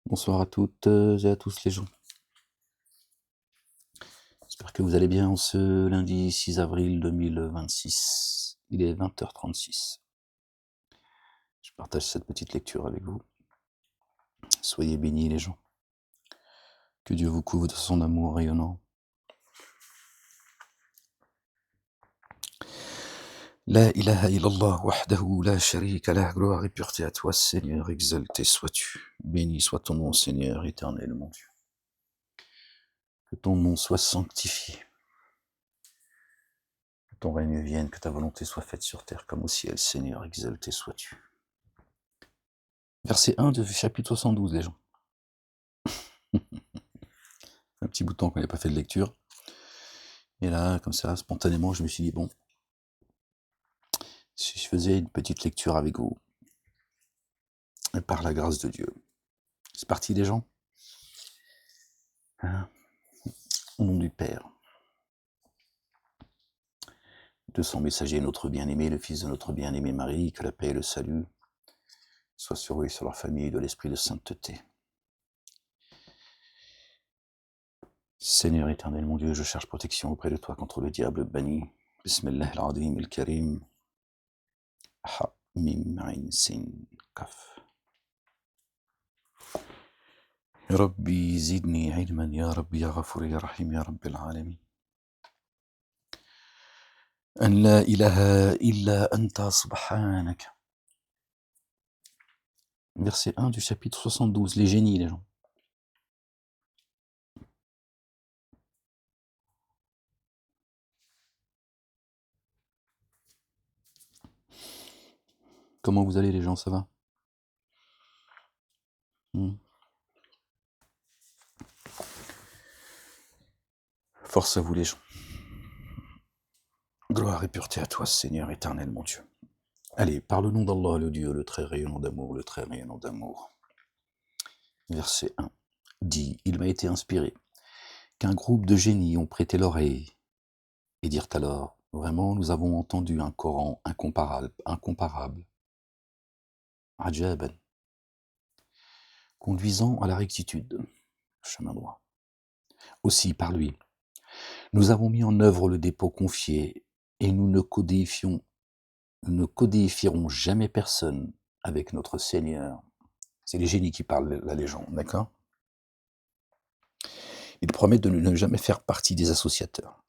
Bonsoir à toutes et à tous les gens. J'espère que vous allez bien ce lundi 6 avril 2026. Il est 20h36. Je partage cette petite lecture avec vous. Soyez bénis les gens. Que Dieu vous couvre de son amour rayonnant. La ilaha illallah wahdahu la sharika lah, gloire et pureté à toi Seigneur, exalté sois-tu. Béni soit ton nom Seigneur éternel mon Dieu. Que ton nom soit sanctifié. Que ton règne vienne, que ta volonté soit faite sur terre comme au ciel Seigneur, exalté sois-tu. Verset 1 du chapitre 72 les gens. Un petit bout de temps qu'on n'avait pas fait de lecture. Et là, comme ça, spontanément, je me suis dit, bon, si je faisais une petite lecture avec vous, et par la grâce de Dieu. C'est parti les gens. Hein, au nom du Père, de son messager, notre bien-aimé, le Fils de notre bien-aimé Marie, que la paix et le salut soient sur eux et sur leur famille, de l'esprit de sainteté. Seigneur éternel, mon Dieu, je cherche protection auprès de toi contre le diable banni. Bismillah al-Adim al-Karim. Ha, mim, ain, sin, kaf. ربي زدني علما يا رب يا غفور يا رحيم يا رب العالمين أن لا إله إلا أنت سبحانك. Verset 1 du chapitre 72, les génies, les gens. Comment vous allez les gens, ça va? Force à vous les gens. Gloire et pureté à toi, Seigneur éternel, mon Dieu. Allez, par le nom d'Allah, le Dieu, le très rayonnant d'amour, le très rayonnant d'amour. Verset 1 dit, il m'a été inspiré qu'un groupe de génies ont prêté l'oreille et dirent alors, vraiment, nous avons entendu un Coran incomparable, ajaban, conduisant à la rectitude, chemin droit. Aussi, par lui, nous avons mis en œuvre le dépôt confié et nous ne codifierons jamais personne avec notre Seigneur. C'est les génies qui parlent la légende, d'accord? Ils promettent de ne jamais faire partie des associateurs.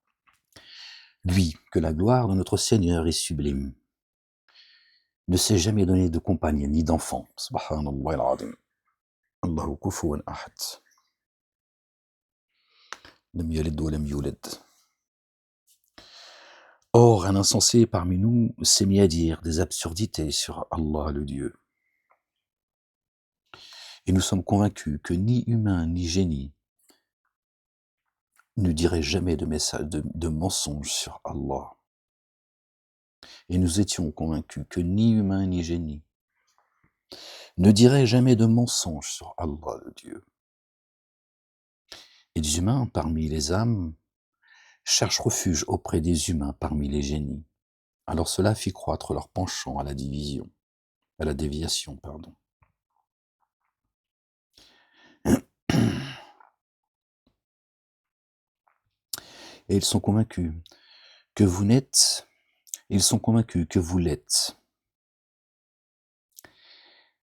Lui, que la gloire de notre Seigneur est sublime, ne s'est jamais donné de compagne ni d'enfant. Subhanallah al-azim. Allahu kufuwan ahad. Lam yalid wa lam yulad. Or, un insensé parmi nous s'est mis à dire des absurdités sur Allah le Dieu. Et nous sommes convaincus que ni humain ni génie ne dirait jamais de mensonge sur Allah. Et nous étions convaincus que ni humain ni génie ne dirait jamais de mensonge sur Allah le Dieu. Et des humains parmi les âmes cherchent refuge auprès des humains parmi les génies. Alors cela fit croître leur penchant à la déviation, pardon. Et ils sont convaincus que vous n'êtes, ils sont convaincus que vous l'êtes.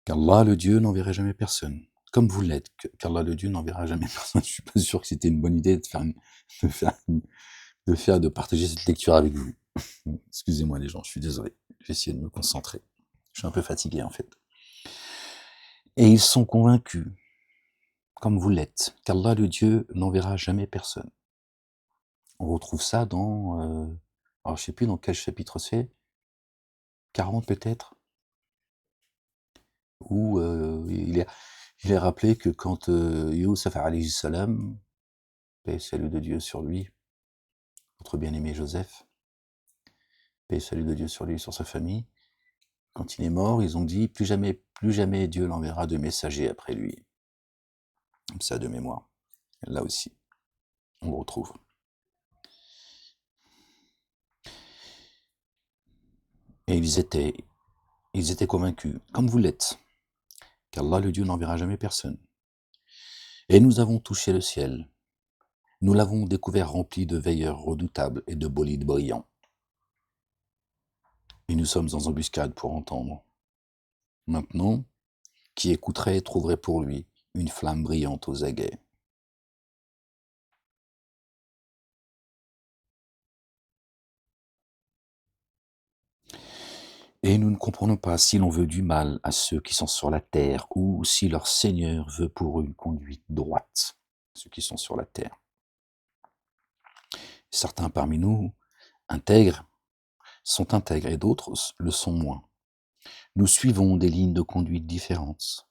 Qu'Allah le Dieu n'enverrait jamais personne. Comme vous l'êtes, qu'Allah le Dieu n'enverra jamais personne. Je suis pas sûr que c'était une bonne idée de partager cette lecture avec vous. Excusez-moi les gens, je suis désolé. Je vais essayer de me concentrer. Je suis un peu fatigué en fait. Et ils sont convaincus, comme vous l'êtes, qu'Allah le Dieu n'enverra jamais personne. On retrouve ça dans, alors je sais plus dans quel chapitre c'est, 40 peut-être, où il est rappelé que quand Youssef alayhi salam, paix et salut de Dieu sur lui, notre bien-aimé Joseph, paix et salut de Dieu sur lui et sur sa famille, quand il est mort, ils ont dit plus jamais Dieu l'enverra de messager après lui. Comme ça de mémoire. Là aussi, on le retrouve. Et ils étaient convaincus, comme vous l'êtes, qu'Allah le Dieu n'enverra jamais personne. Et nous avons touché le ciel. Nous l'avons découvert rempli de veilleurs redoutables et de bolides brillants. Et nous sommes en embuscade pour entendre. Maintenant, qui écouterait trouverait pour lui une flamme brillante aux aguets. Et nous ne comprenons pas si l'on veut du mal à ceux qui sont sur la terre ou si leur Seigneur veut pour eux une conduite droite, ceux qui sont sur la terre. Certains parmi nous sont intègres et d'autres le sont moins. Nous suivons des lignes de conduite différentes.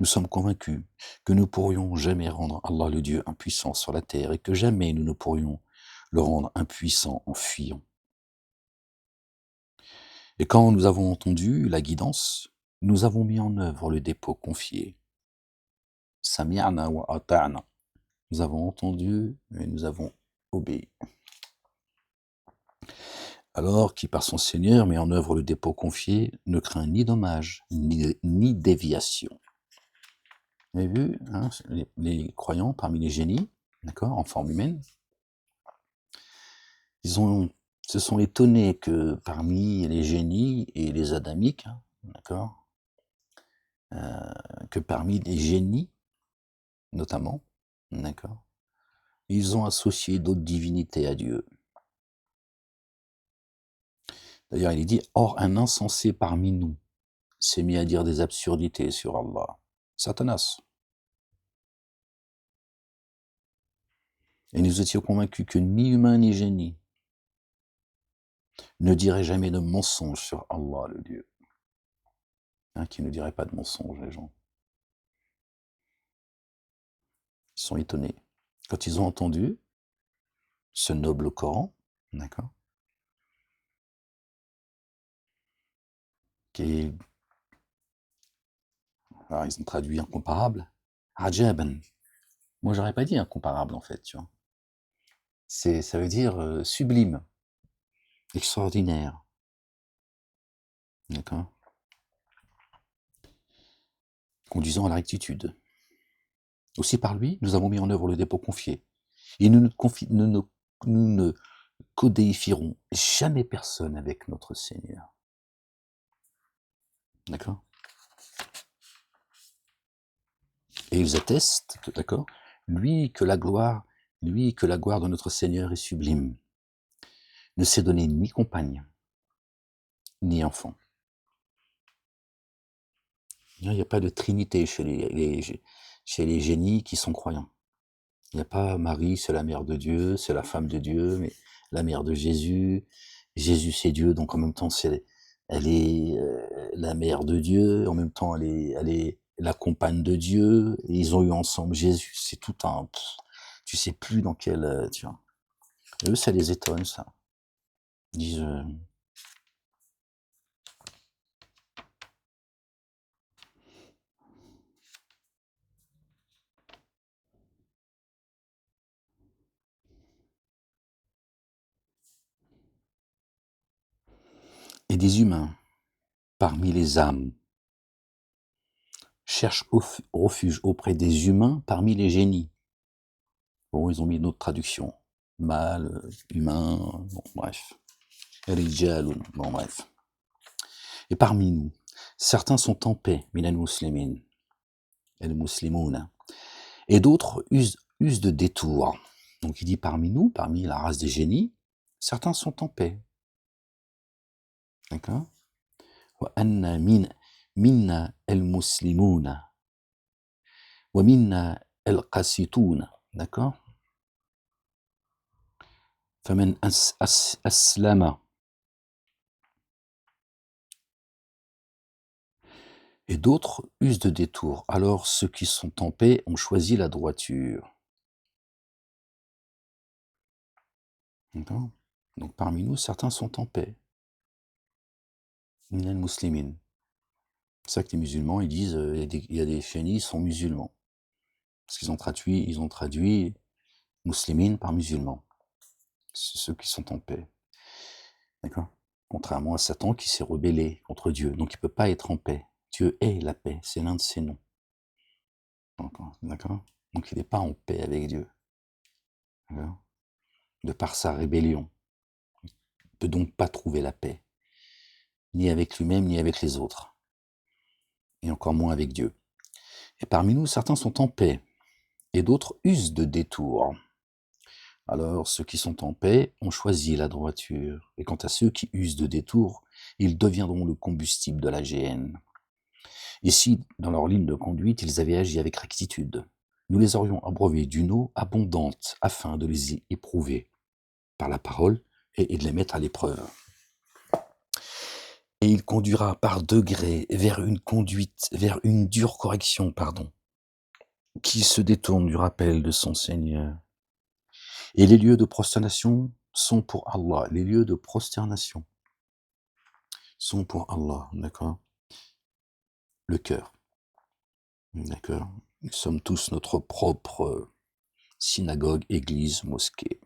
Nous sommes convaincus que nous ne pourrions jamais rendre Allah le Dieu impuissant sur la terre et que jamais nous ne pourrions le rendre impuissant en fuyant. Et quand nous avons entendu la guidance, nous avons mis en œuvre le dépôt confié. Sami'na wa ata'na. Nous avons entendu et nous avons obéi. Alors qui par son Seigneur met en œuvre le dépôt confié ne craint ni dommage ni déviation. Vous avez vu, hein, les croyants parmi les génies, d'accord, en forme humaine, se sont étonnés que parmi les génies et les adamiques, hein, d'accord, que parmi les génies, notamment, d'accord, ils ont associé d'autres divinités à Dieu. D'ailleurs, il est dit, or un insensé parmi nous s'est mis à dire des absurdités sur Allah. Satanas. Et nous étions convaincus que ni humain ni génie ne dirait jamais de mensonge sur Allah, le Dieu. Hein, qui ne dirait pas de mensonge, les gens. Ils sont étonnés. Quand ils ont entendu ce noble Coran, d'accord, qui est... Alors, ils ont traduit incomparable. Ajaban. Moi, j'aurais pas dit incomparable, en fait, tu vois. Ça veut dire sublime, extraordinaire. D'accord. Conduisant à la rectitude. Aussi par lui, nous avons mis en œuvre le dépôt confié. Et nous ne codéifierons jamais personne avec notre Seigneur. D'accord. Et ils attestent, d'accord, lui que la gloire de notre Seigneur est sublime, ne s'est donné ni compagne, ni enfant. Il n'y a pas de trinité chez les génies qui sont croyants. Il n'y a pas Marie, c'est la mère de Dieu, c'est la femme de Dieu, mais la mère de Jésus. Jésus, c'est Dieu, donc en même temps, elle est la mère de Dieu, en même temps, elle est la compagne de Dieu, et ils ont eu ensemble Jésus. C'est tout un... Tu sais plus dans quel... tu vois. Eux, ça les étonne, ça. Ils disent... et des humains, parmi les âmes, cherchent refuge auprès des humains parmi les génies. Bon, ils ont mis une autre traduction. Mâle, humain, bon, bref. Rijaloun, bon, bref. Et parmi nous, certains sont en paix, minal muslimin, el muslimouna, et d'autres usent de détours. Donc il dit parmi nous, parmi la race des génies, certains sont en paix. D'accord. Wa anna minna el muslimouna, wa minna el qasitouna. D'accord. Faman aslama. Et d'autres usent de détours. Alors ceux qui sont en paix ont choisi la droiture. D'accord. Donc parmi nous, certains sont en paix. Minal muslimin. C'est ça que les musulmans, ils disent, il y a des chénis, ils sont musulmans. Parce qu'ils ont traduit muslimin par musulmans. C'est ceux qui sont en paix. D'accord. Contrairement à Satan qui s'est rebellé contre Dieu. Donc il ne peut pas être en paix. Dieu est la paix, c'est l'un de ses noms. D'accord? Donc il n'est pas en paix avec Dieu. D'accord? De par sa rébellion. Il ne peut donc pas trouver la paix. Ni avec lui-même, ni avec les autres. Et encore moins avec Dieu. Et parmi nous, certains sont en paix. Et d'autres usent de détours. Alors, ceux qui sont en paix ont choisi la droiture. Et quant à ceux qui usent de détours, ils deviendront le combustible de la géhenne. Et si, dans leur ligne de conduite, ils avaient agi avec rectitude, nous les aurions abreuvés d'une eau abondante afin de les y éprouver par la parole et de les mettre à l'épreuve. Et il conduira par degrés vers une dure correction, qui se détourne du rappel de son Seigneur. Et les lieux de prosternation sont pour Allah. Les lieux de prosternation sont pour Allah, d'accord? Le cœur, d'accord? Nous sommes tous notre propre synagogue, église, mosquée.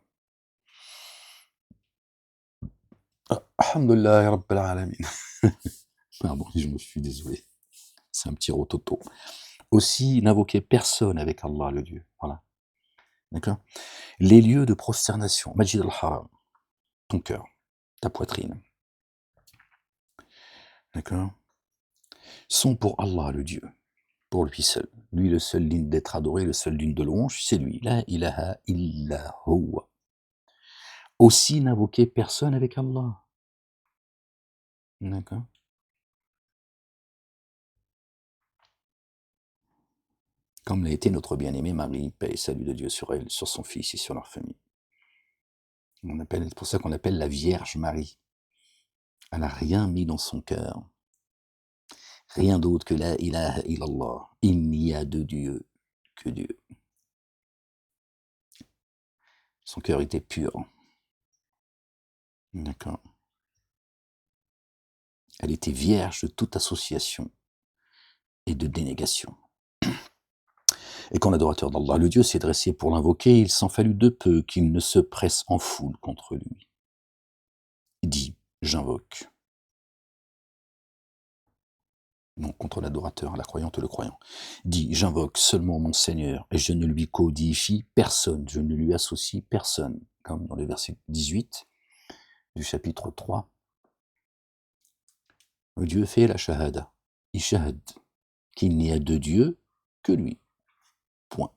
Alhamdulillah, Rabbil Alamin. Pardon, je me suis désolé. C'est un petit rototo. Aussi, n'invoquez personne avec Allah, le Dieu. Voilà. D'accord? Les lieux de prosternation, Majid al-Haram, ton cœur, ta poitrine. D'accord? Sont pour Allah, le Dieu. Pour lui seul. Lui, le seul digne d'être adoré, le seul digne de louange, c'est lui. La ilaha illa huwa. Aussi, n'invoquez personne avec Allah. D'accord? Comme l'a été notre bien-aimée Marie, paix et salut de Dieu sur elle, sur son fils et sur leur famille. C'est pour ça qu'on l'appelle la Vierge Marie. Elle n'a rien mis dans son cœur. Rien d'autre que la ilaha illallah. Il n'y a de Dieu que Dieu. Son cœur était pur. D'accord. Elle était vierge de toute association et de dénégation. Et quand l'adorateur d'Allah, le Dieu, s'est dressé pour l'invoquer, il s'en fallut de peu qu'il ne se presse en foule contre lui. Il dit, j'invoque. Non, contre l'adorateur, la croyante ou le croyant. Dit, j'invoque seulement mon Seigneur, et je ne lui codifie personne, je ne lui associe personne. Comme dans le verset 18 du chapitre 3. Dieu fait la shahada. Il shahad qu'il n'y a de Dieu que lui. Point.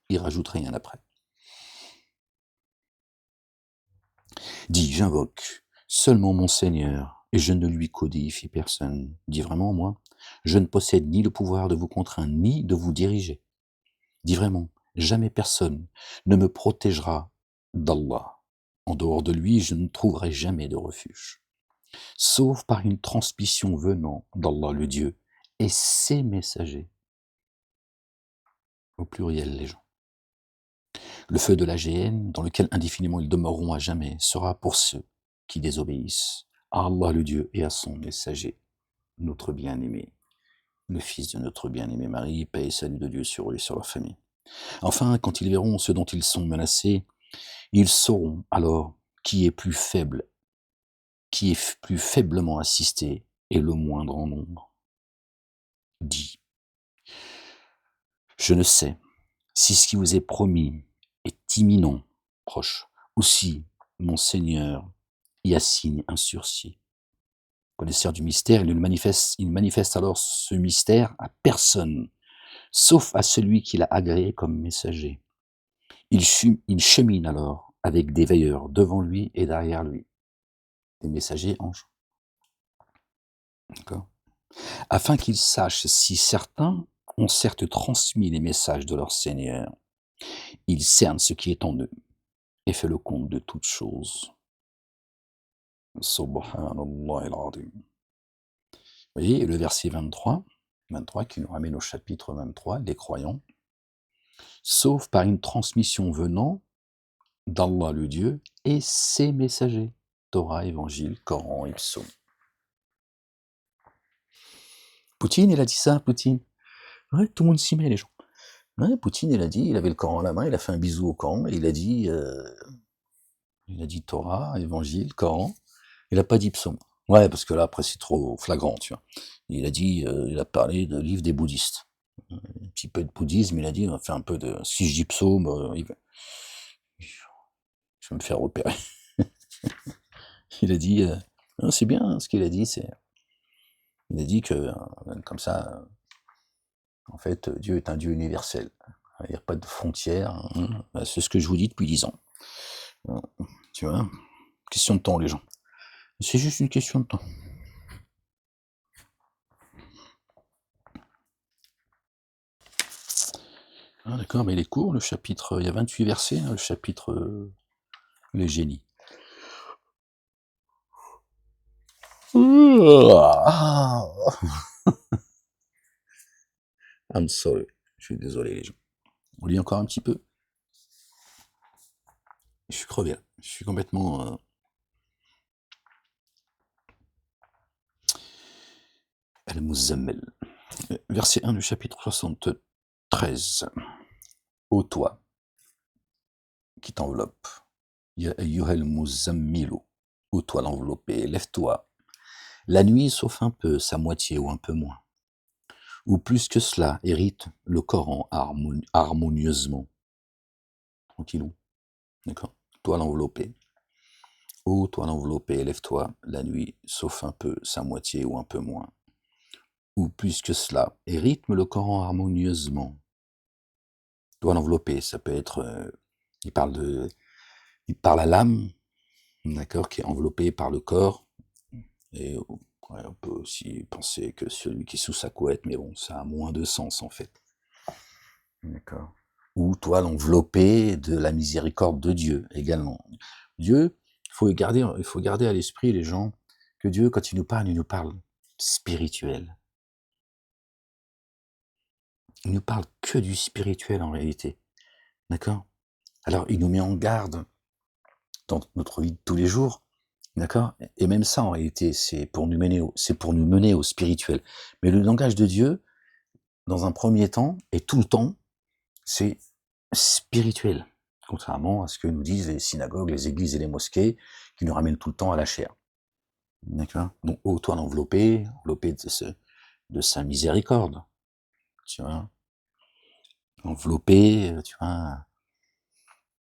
Il rajoute rien après. Dit, j'invoque seulement mon Seigneur, et je ne lui codifie personne. Dit vraiment, moi, je ne possède ni le pouvoir de vous contraindre, ni de vous diriger. Dit vraiment, jamais personne ne me protégera d'Allah. En dehors de lui, je ne trouverai jamais de refuge. Sauf par une transmission venant d'Allah le Dieu et ses messagers. Au pluriel, les gens. Le feu de la géhenne, dans lequel indéfiniment ils demeureront à jamais, sera pour ceux qui désobéissent à Allah le Dieu et à son messager, notre bien-aimé, le fils de notre bien-aimé Marie, paix et salut de Dieu sur eux et sur leur famille. Enfin, quand ils verront ce dont ils sont menacés, ils sauront alors qui est plus faible, qui est plus faiblement assisté et le moindre en nombre. Dit, je ne sais si ce qui vous est promis est imminent, proche, ou si mon Seigneur y assigne un sursis. Connaisseur du mystère, il manifeste alors ce mystère à personne, sauf à celui qui l'a agréé comme messager. Il chemine alors avec des veilleurs devant lui et derrière lui. Des messagers anges. D'accord ? Afin qu'ils sachent si certains ont certes transmis les messages de leur Seigneur. Il cerne ce qui est en eux et fait le compte de toutes choses. Subhanallah al-Azim. Vous voyez, le verset 23 qui nous ramène au chapitre 23, les croyants, sauf par une transmission venant d'Allah le Dieu et ses messagers, Torah, Évangile, Coran et Psaume. Poutine, il a dit ça, Poutine. Ouais, tout le monde s'y met, les gens. Ouais, Poutine, il a dit, il avait le Coran à la main, il a fait un bisou au Coran, et il a dit Torah, Évangile, Coran, il n'a pas dit Psaume. Ouais, parce que là, après, c'est trop flagrant, tu vois. Il a dit, il a parlé de livre des bouddhistes. petit peu de bouddhisme, il a dit, on va faire un peu de... Si je dis psaume, je vais me faire repérer. Il a dit, non, c'est bien ce qu'il a dit, il a dit que, comme ça, en fait, Dieu est un Dieu universel. Il n'y a pas de frontières. Hein. Bah, c'est ce que je vous dis depuis 10 ans. Tu vois, question de temps, les gens. C'est juste une question de temps. Ah, d'accord, mais il est court, le chapitre. Il y a 28 versets, hein, le chapitre Les génies. I'm sorry. Je suis désolé, les gens. On lit encore un petit peu. Je suis crevé, là. Je suis complètement... Al-Muzammel. Verset 1 du chapitre 73. Ô toi qui t'enveloppe. Ya ayyuhal muzammilu. Ô toi l'enveloppé, lève-toi. La nuit, sauf un peu, sa moitié ou un peu moins. Ou plus que cela, hérite le Coran harmonieusement. Tranquillou. D'accord. Toi l'enveloppé. Ô toi l'enveloppé, lève-toi. La nuit, sauf un peu, sa moitié ou un peu moins. Ou plus que cela, et rythme le Coran harmonieusement. Toi l'enveloppé, ça peut être... il parle à l'âme, d'accord, qui est enveloppée par le corps. Et ouais, on peut aussi penser que celui qui est sous sa couette, mais bon, ça a moins de sens en fait. D'accord. Ou toi l'enveloppé de la miséricorde de Dieu également. Dieu, il faut garder à l'esprit, les gens, que Dieu, quand il nous parle spirituel. Il nous parle que du spirituel en réalité. D'accord? Alors, il nous met en garde dans notre vie de tous les jours. D'accord? Et même ça, en réalité, c'est pour nous mener au spirituel. Mais le langage de Dieu, dans un premier temps, et tout le temps, c'est spirituel. Contrairement à ce que nous disent les synagogues, les églises et les mosquées, qui nous ramènent tout le temps à la chair. D'accord? Donc, ô toi l'enveloppé, enveloppé de sa miséricorde. Tu vois? Enveloppé, tu vois,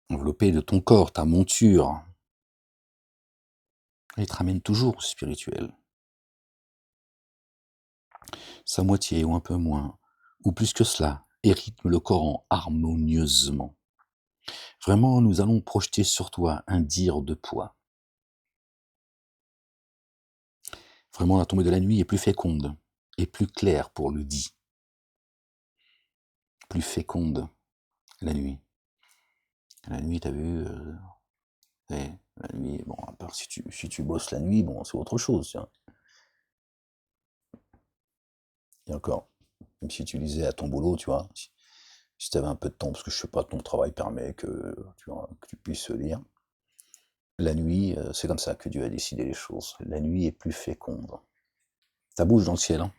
enveloppé de ton corps, ta monture. Il te ramène toujours au spirituel. Sa moitié ou un peu moins, ou plus que cela, et rythme le Coran harmonieusement. Vraiment, nous allons projeter sur toi un dire de poids. Vraiment, la tombée de la nuit est plus féconde et plus claire pour le dit. Plus féconde, la nuit. La nuit, t'as vu, la nuit, bon, à part si tu bosses la nuit, bon, c'est autre chose, tiens. Et encore, même si tu lisais à ton boulot, tu vois, si tu avais un peu de temps, parce que je sais pas, ton travail permet que, tu vois, que tu puisses lire. La nuit, c'est comme ça que Dieu a décidé les choses. La nuit est plus féconde. Ça bouge dans le ciel, hein.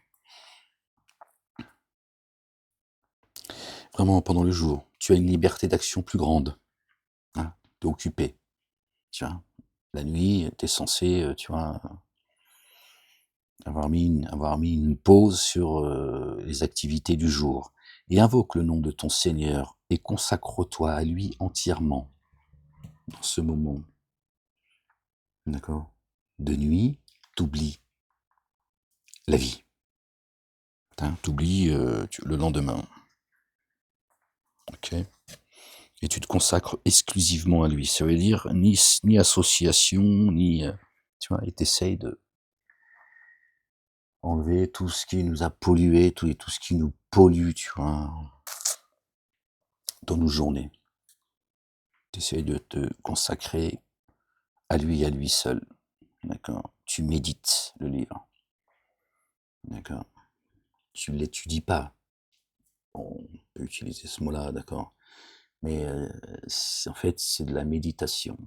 Vraiment, pendant le jour, tu as une liberté d'action plus grande. Hein, t'es occupé. Tu vois. La nuit, tu es censé, tu vois, avoir mis une pause sur les activités du jour. Et invoque le nom de ton Seigneur et consacre-toi à lui entièrement dans ce moment. D'accord? De nuit, t'oublies la vie. Hein, t'oublies le lendemain. Ok? Et tu te consacres exclusivement à lui. Ça veut dire ni association, ni... tu vois, et t'essayes de enlever tout ce qui nous a pollué, tout ce qui nous pollue, tu vois, dans nos journées. T'essayes de te consacrer à lui seul. D'accord? Tu médites le livre. D'accord? Tu ne l'étudies pas. Bon, on peut utiliser ce mot-là, d'accord? Mais en fait, c'est de la méditation.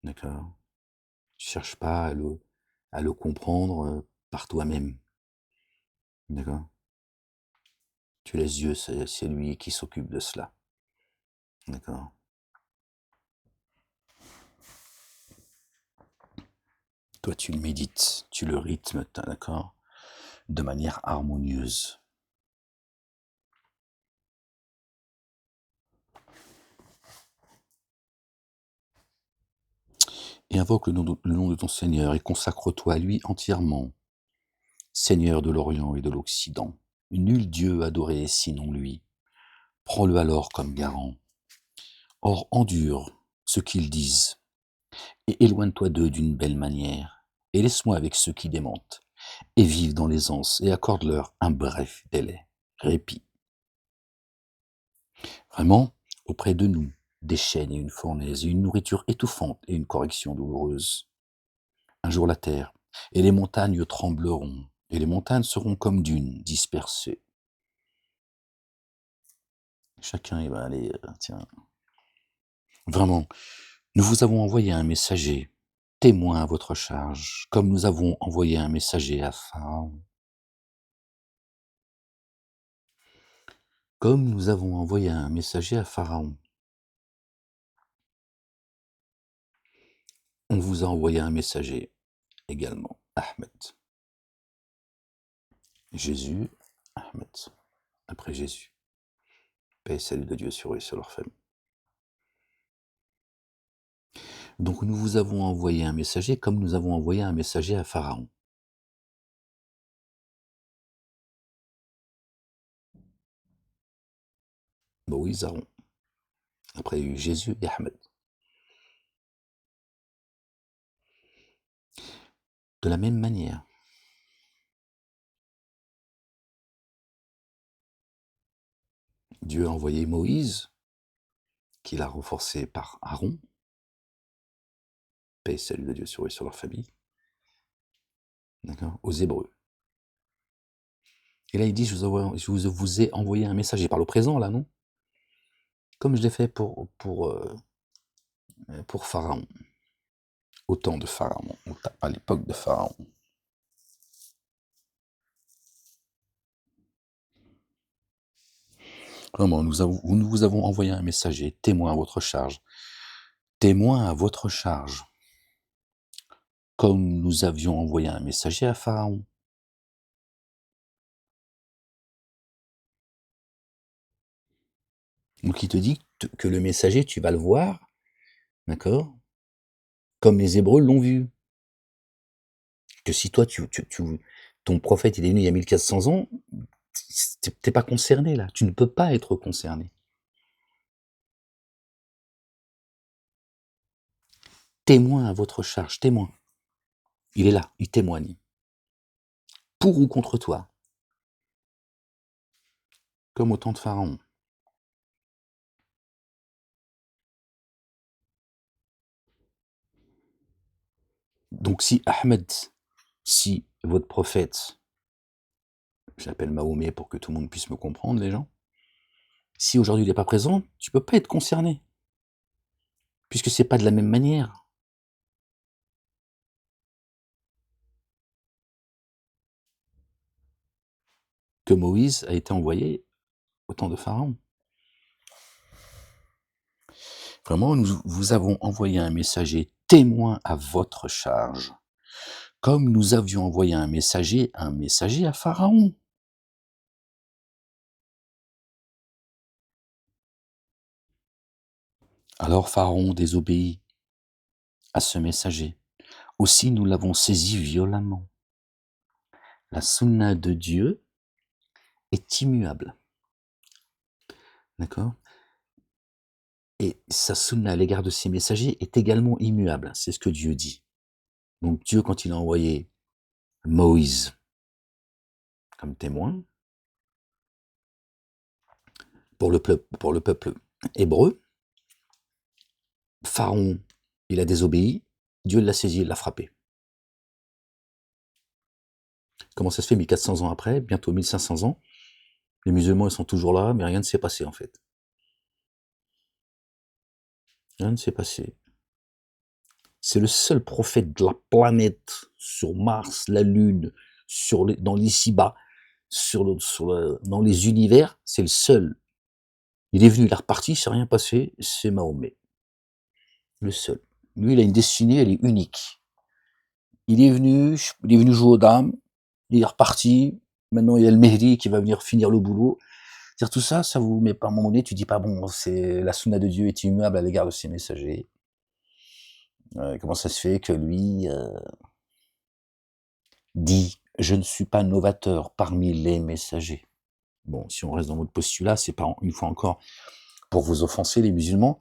D'accord? Tu cherches pas à le comprendre par toi-même. D'accord? Tu laisses Dieu, c'est lui qui s'occupe de cela. D'accord? Toi, tu le médites, tu le rythmes, d'accord? De manière harmonieuse. et invoque le nom de ton Seigneur et consacre-toi à lui entièrement. Seigneur de l'Orient et de l'Occident, nul Dieu adoré sinon lui. Prends-le alors comme garant. Or endure ce qu'ils disent, et éloigne-toi d'eux d'une belle manière, et laisse-moi avec ceux qui démentent, et vive dans l'aisance, et accorde-leur un bref délai, répit. Vraiment, auprès de nous, des chaînes et une fournaise, et une nourriture étouffante et une correction douloureuse. Un jour la terre, et les montagnes trembleront, et les montagnes seront comme dunes dispersées. Chacun, il va aller, tiens. Vraiment, nous vous avons envoyé un messager, témoin à votre charge, comme nous avons envoyé un messager à Pharaon. Comme nous avons envoyé un messager à Pharaon. On vous a envoyé un messager également, Ahmed. Jésus, Ahmed, après Jésus. Paix et salut de Dieu sur eux et sur leur famille. Donc nous vous avons envoyé un messager comme nous avons envoyé un messager à Pharaon. Moïse, Aaron. Après il y a eu Jésus et Ahmed. De la même manière, Dieu a envoyé Moïse, qu'il a renforcé par Aaron. Paix et salut de Dieu sur eux et sur leur famille. D'accord, aux Hébreux. Et là, il dit, je vous ai envoyé un messager. Par le présent, là, non? Comme je l'ai fait pour Pharaon. Au temps de Pharaon, à l'époque de Pharaon. Vraiment, nous vous avons envoyé un messager, témoin à votre charge. Témoin à votre charge. Comme nous avions envoyé un messager à Pharaon. Donc il te dit que le messager, tu vas le voir, d'accord? Comme les Hébreux l'ont vu. Que si toi, ton prophète, il est venu il y a 1400 ans, t'es pas concerné là. Tu ne peux pas être concerné. Témoin à votre charge, témoin. Il est là, il témoigne. Pour ou contre toi. Comme au temps de Pharaon. Donc si Ahmed, si votre prophète, j'appelle Mahomet pour que tout le monde puisse me comprendre, les gens, si aujourd'hui il n'est pas présent, tu peux pas être concerné. Puisque c'est pas de la même manière. Que Moïse a été envoyé au temps de Pharaon. Vraiment, nous vous avons envoyé un messager témoin à votre charge, comme nous avions envoyé un messager à Pharaon. Alors Pharaon désobéit à ce messager. Aussi nous l'avons saisi violemment. La sunna de Dieu est immuable. D'accord? Et sa sunna à l'égard de ses messagers est également immuable. C'est ce que Dieu dit. Donc Dieu, quand il a envoyé Moïse comme témoin pour le peuple hébreu, Pharaon, il a désobéi, Dieu l'a saisi, il l'a frappé. Comment ça se fait 1400 ans après, bientôt 1500 ans, les musulmans ils sont toujours là, mais rien ne s'est passé en fait. Rien ne s'est passé. C'est le seul prophète de la planète, sur Mars, la Lune, dans l'ici-bas, dans les univers, c'est le seul. Il est venu, il est reparti, c'est rien passé, c'est Mahomet. Le seul. Lui, il a une destinée, elle est unique. Il est venu jouer aux dames, il est reparti, maintenant il y a le Mehdi qui va venir finir le boulot. C'est-à-dire tout ça, ça vous met pas à un moment donné, tu dis pas bon, c'est la sunna de Dieu est immuable à l'égard de ses messagers. Comment ça se fait que lui dit: «Je ne suis pas novateur parmi les messagers». Bon, si on reste dans votre postulat, c'est pas une fois encore pour vous offenser les musulmans.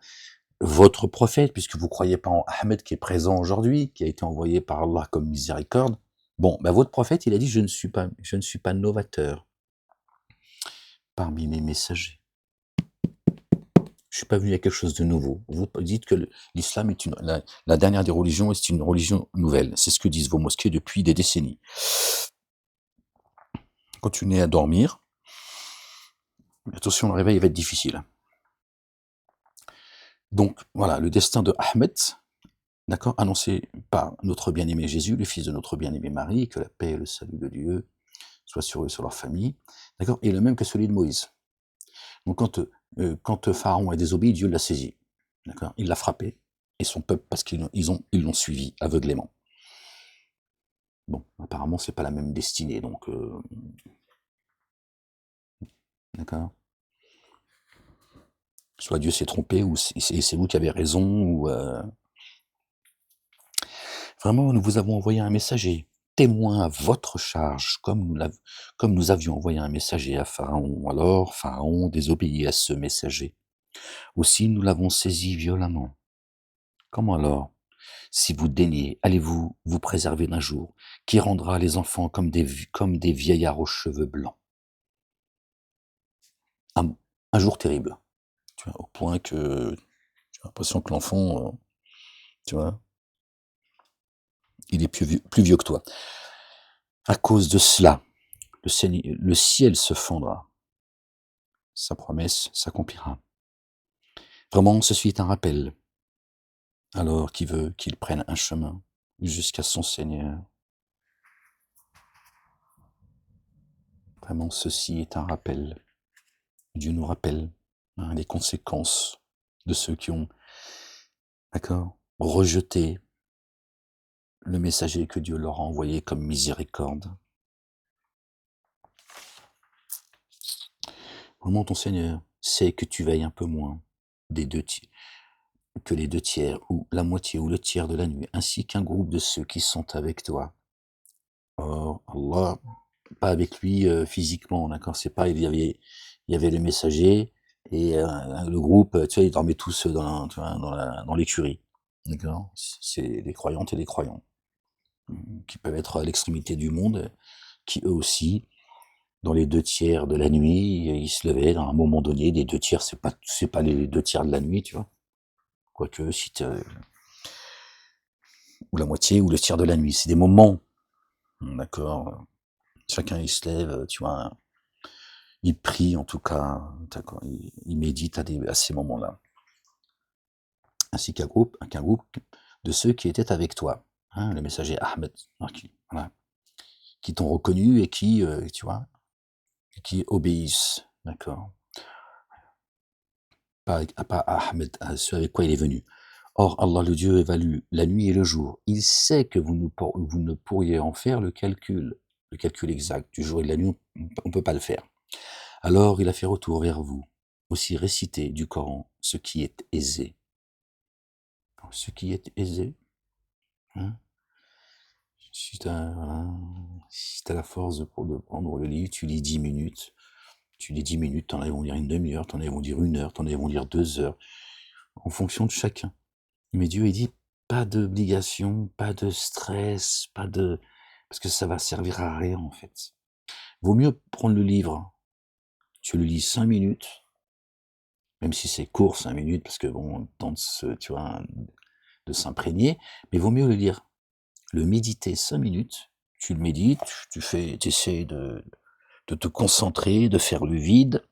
Votre prophète, puisque vous croyez pas en Ahmed qui est présent aujourd'hui, qui a été envoyé par Allah comme miséricorde. Bon, bah votre prophète, il a dit: je ne suis pas novateur parmi mes messagers. Je suis pas venu à quelque chose de nouveau. Vous dites que l'islam est la dernière des religions et c'est une religion nouvelle. C'est ce que disent vos mosquées depuis des décennies. Continuez à dormir. Attention, le réveil va être difficile. Donc voilà, le destin de Ahmed, d'accord, annoncé par notre bien-aimé Jésus, le fils de notre bien-aimé Marie, que la paix et le salut de Dieu soient sur eux et sur leur famille, d'accord, et le même que celui de Moïse. Donc quand Pharaon a désobéi, Dieu l'a saisi, d'accord, il l'a frappé, et son peuple, parce qu'ils l'ont suivi aveuglément. Bon, apparemment, c'est pas la même destinée, donc d'accord. Soit Dieu s'est trompé, ou c'est vous qui avez raison, ou vraiment, nous vous avons envoyé un messager, témoin à votre charge, comme nous avions envoyé un messager à Pharaon. Alors Pharaon désobéit à ce messager. Aussi nous l'avons saisi violemment. Comment alors, si vous daignez, allez-vous vous préserver d'un jour qui rendra les enfants comme des vieillards aux cheveux blancs? Un jour terrible, tu vois, au point que j'ai l'impression que l'enfant, tu vois, il est plus vieux que toi. À cause de cela, le ciel se fendra. Sa promesse s'accomplira. Vraiment, ceci est un rappel. Alors qui veut qu'il prenne un chemin jusqu'à son Seigneur. Vraiment, ceci est un rappel. Dieu nous rappelle les conséquences de ceux qui ont, d'accord, rejeté le messager que Dieu leur a envoyé comme miséricorde. Vraiment, ton Seigneur sait que tu veilles un peu moins que les 2 tiers, ou la moitié, ou le tiers de la nuit, ainsi qu'un groupe de ceux qui sont avec toi. Or, Allah, pas avec lui physiquement, d'accord, c'est pas, il y avait le messager et le groupe, tu vois, ils dormaient tous tu vois, dans l'écurie, d'accord. C'est des croyantes et des croyants qui peuvent être à l'extrémité du monde, qui eux aussi, dans les 2 tiers de la nuit, ils se levaient dans un moment donné. Les 2 tiers, c'est pas les 2 tiers de la nuit, tu vois. Quoique, ou la moitié ou le tiers de la nuit, c'est des moments, d'accord. Chacun il se lève, tu vois, il prie en tout cas, d'accord, il médite à ces moments-là. Ainsi qu'un groupe de ceux qui étaient avec toi, hein, le messager Ahmed, voilà, qui t'ont reconnu et qui, tu vois, qui obéissent, d'accord. Pas Ahmed, à ceux avec quoi il est venu. Or, Allah le Dieu évalue la nuit et le jour. Il sait que vous ne pourriez en faire le calcul exact du jour et de la nuit, on ne peut pas le faire. Alors il a fait retour vers vous. Aussi récitez du Coran ce qui est aisé. Ce qui est aisé, hein, si tu as la force de prendre le livre, tu lis 10 minutes. Tu lis 10 minutes, t'en as vont lire une demi-heure, t'en as vont lire 1 heure, t'en as vont lire 2 heures, en fonction de chacun. Mais Dieu, il dit, pas d'obligation, pas de stress, parce que ça va servir à rien, en fait. Vaut mieux prendre le livre, tu le lis 5 minutes, même si c'est court, 5 minutes, parce que bon, temps tu vois, de s'imprégner, mais vaut mieux le lire, le méditer 5 minutes, tu le médites, tu essaies de te concentrer, de faire le vide,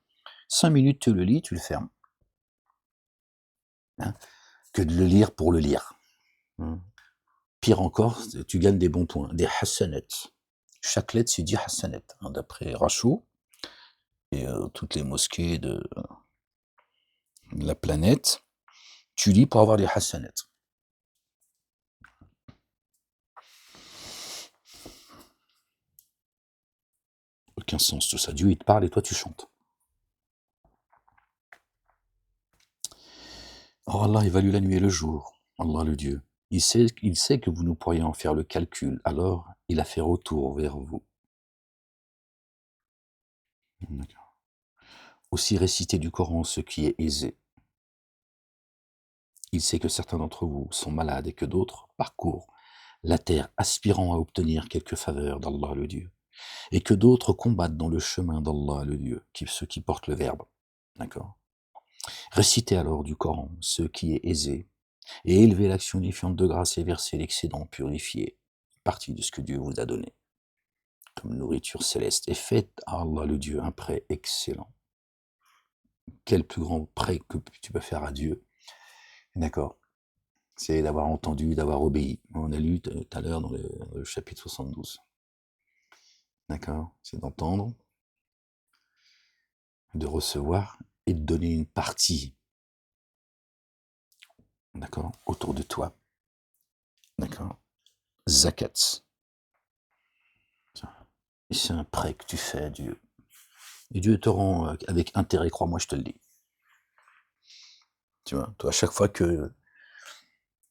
5 minutes tu le lis, tu le fermes, hein, que de le lire pour le lire. Pire encore, tu gagnes des bons points, des hasanat. Chaque lettre c'est 10 hasanat, hein, d'après Rachou, et toutes les mosquées de la planète, tu lis pour avoir des hasanat. Aucun sens tout ça. Dieu il te parle et toi tu chantes. Or Allah évalue la nuit et le jour. Allah le Dieu Il sait que vous ne pourriez en faire le calcul, alors il a fait retour vers vous. D'accord. Aussi réciter du Coran ce qui est aisé. Il sait que certains d'entre vous sont malades et que d'autres parcourent la terre aspirant à obtenir quelque faveur d'Allah le Dieu, et que d'autres combattent dans le chemin d'Allah le Dieu, ceux qui portent le verbe. D'accord. Récitez alors du Coran ce qui est aisé, et élevez l'action unifiante de grâce et versez l'excédent purifié, partie de ce que Dieu vous a donné, comme nourriture céleste, et faites à Allah le Dieu un prêt excellent. Quel plus grand prêt que tu peux faire à Dieu? D'accord. C'est d'avoir entendu, d'avoir obéi. On a lu tout à l'heure dans le chapitre 72. D'accord. C'est d'entendre, de recevoir et de donner une partie, d'accord, autour de toi. D'accord. Zakat. Et c'est un prêt que tu fais à Dieu. Et Dieu te rend avec intérêt, crois-moi, je te le dis. Tu vois, toi, à chaque fois que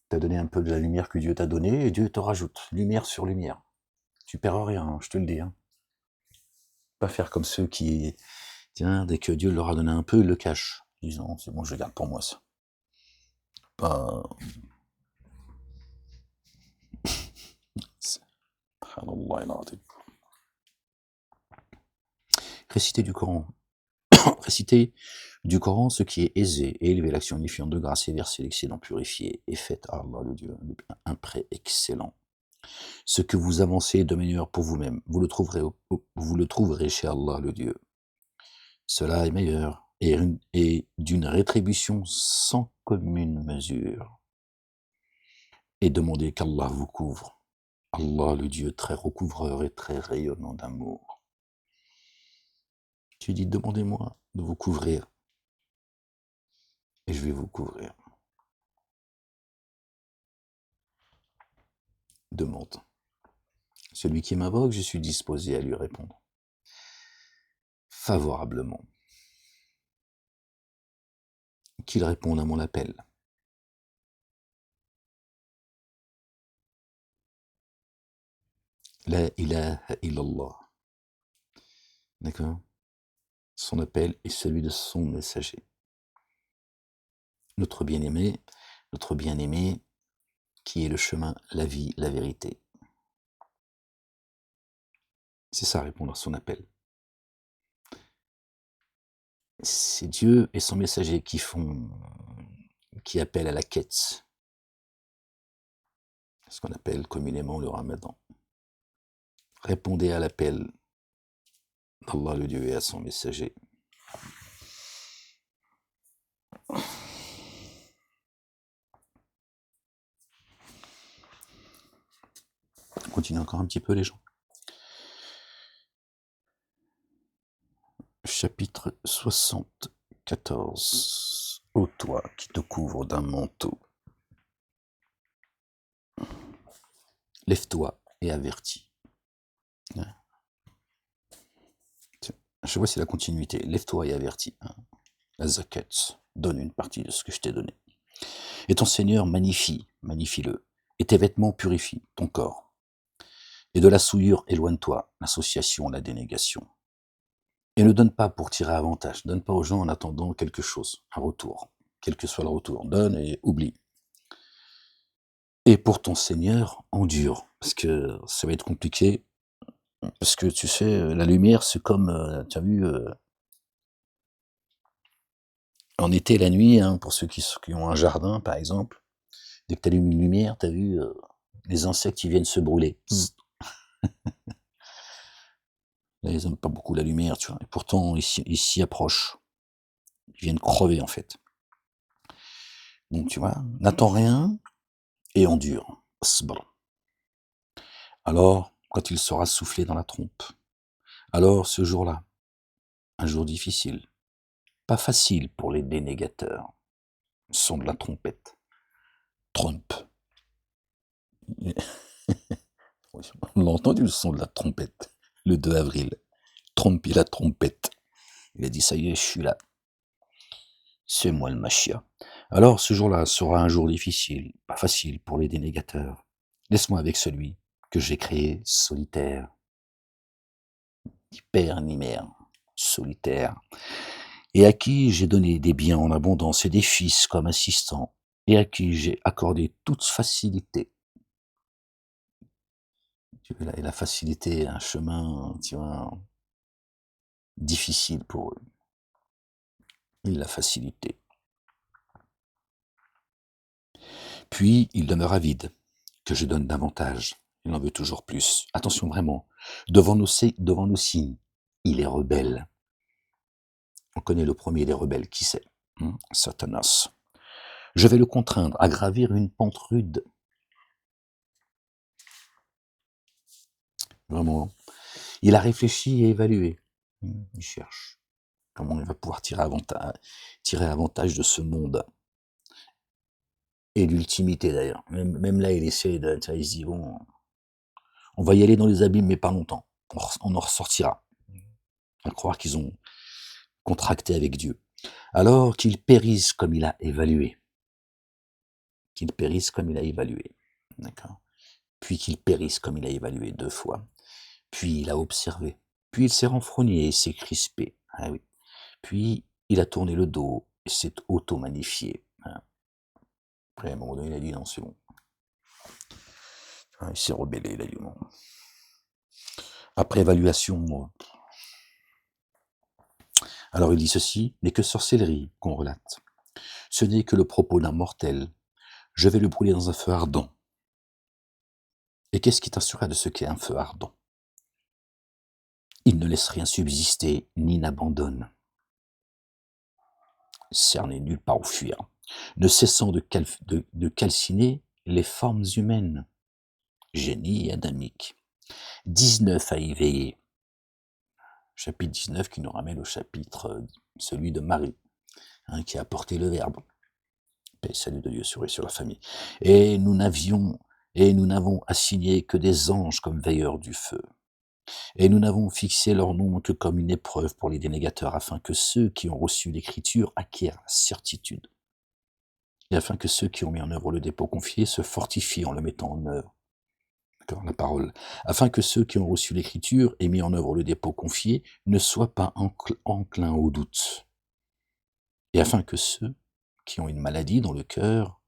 tu as donné un peu de la lumière que Dieu t'a donnée, et Dieu te rajoute lumière sur lumière. Tu perds rien, hein, je te le dis. Hein. Pas faire comme ceux qui, tiens, dès que Dieu leur a donné un peu, ils le cachent. Ils disent non, c'est bon, je garde pour moi ça. Pas. Réciter du Coran. Réciter du Coran ce qui est aisé, et élever l'action unifiante de grâce et verser l'excédent purifié, et faites à Allah le Dieu un prêt excellent. Ce que vous avancez de meilleur pour vous-même, vous le trouverez chez Allah le Dieu. Cela est meilleur et d'une rétribution sans commune mesure. Et demandez qu'Allah vous couvre. Allah le Dieu très recouvreur et très rayonnant d'amour. Tu dis, demandez-moi de vous couvrir, et je vais vous couvrir. Demande. Celui qui m'invoque, je suis disposé à lui répondre favorablement. Qu'il réponde à mon appel. La ilaha illallah. D'accord? Son appel est celui de son messager. Notre bien-aimé qui est le chemin, la vie, la vérité. C'est ça, répondre à son appel. C'est Dieu et son messager qui appellent à la quête. Ce qu'on appelle communément le Ramadan. Répondez à l'appel d'Allah le Dieu et à son messager. On continue encore un petit peu les gens. Chapitre 74. Ô toi qui te couvres d'un manteau, lève-toi et avertis. Je vois c'est la continuité. Lève-toi et avertis. La zakat, donne une partie de ce que je t'ai donné. Et ton Seigneur magnifie-le. Et tes vêtements purifient ton corps. Et de la souillure, éloigne-toi, l'association, la dénégation. Et ne donne pas pour tirer avantage. Donne pas aux gens en attendant quelque chose, un retour. Quel que soit le retour. Donne et oublie. Et pour ton Seigneur, endure. Parce que ça va être compliqué. Parce que tu sais, la lumière, c'est comme, tu as vu, en été, la nuit, hein, pour ceux qui ont un jardin, par exemple, dès que tu allumes une lumière, tu as vu, les insectes, ils viennent se brûler. Là, ils n'aiment pas beaucoup la lumière, tu vois. Et pourtant, ils s'y approchent. Ils viennent crever, en fait. Donc, tu vois, n'attends rien et endure. Sabr. Alors, quand il sera soufflé dans la trompe, alors ce jour-là, un jour difficile, pas facile pour les dénégateurs, son de la trompette. Trump. On l'a entendu le son de la trompette, le 2 avril. Trump et la trompette. Il a dit, ça y est, je suis là. C'est moi le Machia. Alors ce jour-là sera un jour difficile, pas facile pour les dénégateurs. Laisse-moi avec celui que j'ai créé solitaire, ni père ni mère, solitaire, et à qui j'ai donné des biens en abondance et des fils comme assistants, et à qui j'ai accordé toute facilité. Tu vois, et la facilité est un chemin, tu vois, difficile pour eux. La facilité. Puis il demeure avide, que je donne davantage. Il en veut toujours plus. Attention vraiment. Devant nos signes, il est rebelle. On connaît le premier des rebelles, qui c'est? Satanas. Je vais le contraindre à gravir une pente rude. Vraiment. Il a réfléchi et évalué. Il cherche comment il va pouvoir tirer avantage de ce monde. Et l'ultimité d'ailleurs. Même là, il essaie de. Il se dit, bon, on va y aller dans les abîmes, mais pas longtemps. On en ressortira. À croire qu'ils ont contracté avec Dieu. Alors qu'il périsse comme il a évalué. Qu'il périsse comme il a évalué. D'accord. Puis qu'il périsse comme il a évalué 2 fois. Puis il a observé. Puis il s'est renfrogné et s'est crispé. Ah oui. Puis il a tourné le dos et s'est auto-magnifié. Après, à un moment donné, il a dit non, c'est bon. Il s'est rebellé, il a dit non. Après évaluation, alors il dit ceci n'est que sorcellerie qu'on relate. Ce n'est que le propos d'un mortel. Je vais le brûler dans un feu ardent. Et qu'est-ce qui t'assurera de ce qu'est un feu ardent? Il ne laisse rien subsister, ni n'abandonne. Cerné nulle part où fuir, ne cessant de calciner les formes humaines. Génie adamique. 19 à y veiller. Chapitre 19 qui nous ramène au chapitre, celui de Marie, qui a porté le Verbe. Paix, salut de Dieu sur eux, sur la famille. Et nous n'avons assigné que des anges comme veilleurs du feu. Et nous n'avons fixé leur nom que comme une épreuve pour les dénégateurs, afin que ceux qui ont reçu l'Écriture acquièrent la certitude. Et afin que ceux qui ont mis en œuvre le dépôt confié se fortifient en le mettant en œuvre. D'accord, la parole. Afin que ceux qui ont reçu l'Écriture et mis en œuvre le dépôt confié ne soient pas enclins au doute. Et afin que ceux qui ont une maladie dans le cœur,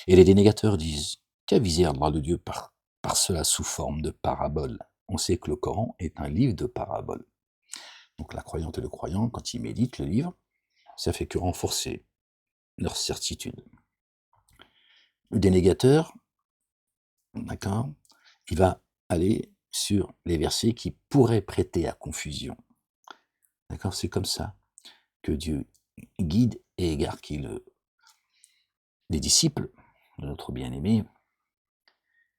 et les dénégateurs disent, qu'aviser Allah de Dieu par cela sous forme de parabole. On sait que le Coran est un livre de paraboles. Donc la croyante et le croyant, quand ils méditent le livre, ça fait que renforcer leur certitude. Le dénégateur, d'accord, il va aller sur les versets qui pourraient prêter à confusion. D'accord, c'est comme ça que Dieu guide et égare les disciples de notre bien-aimé,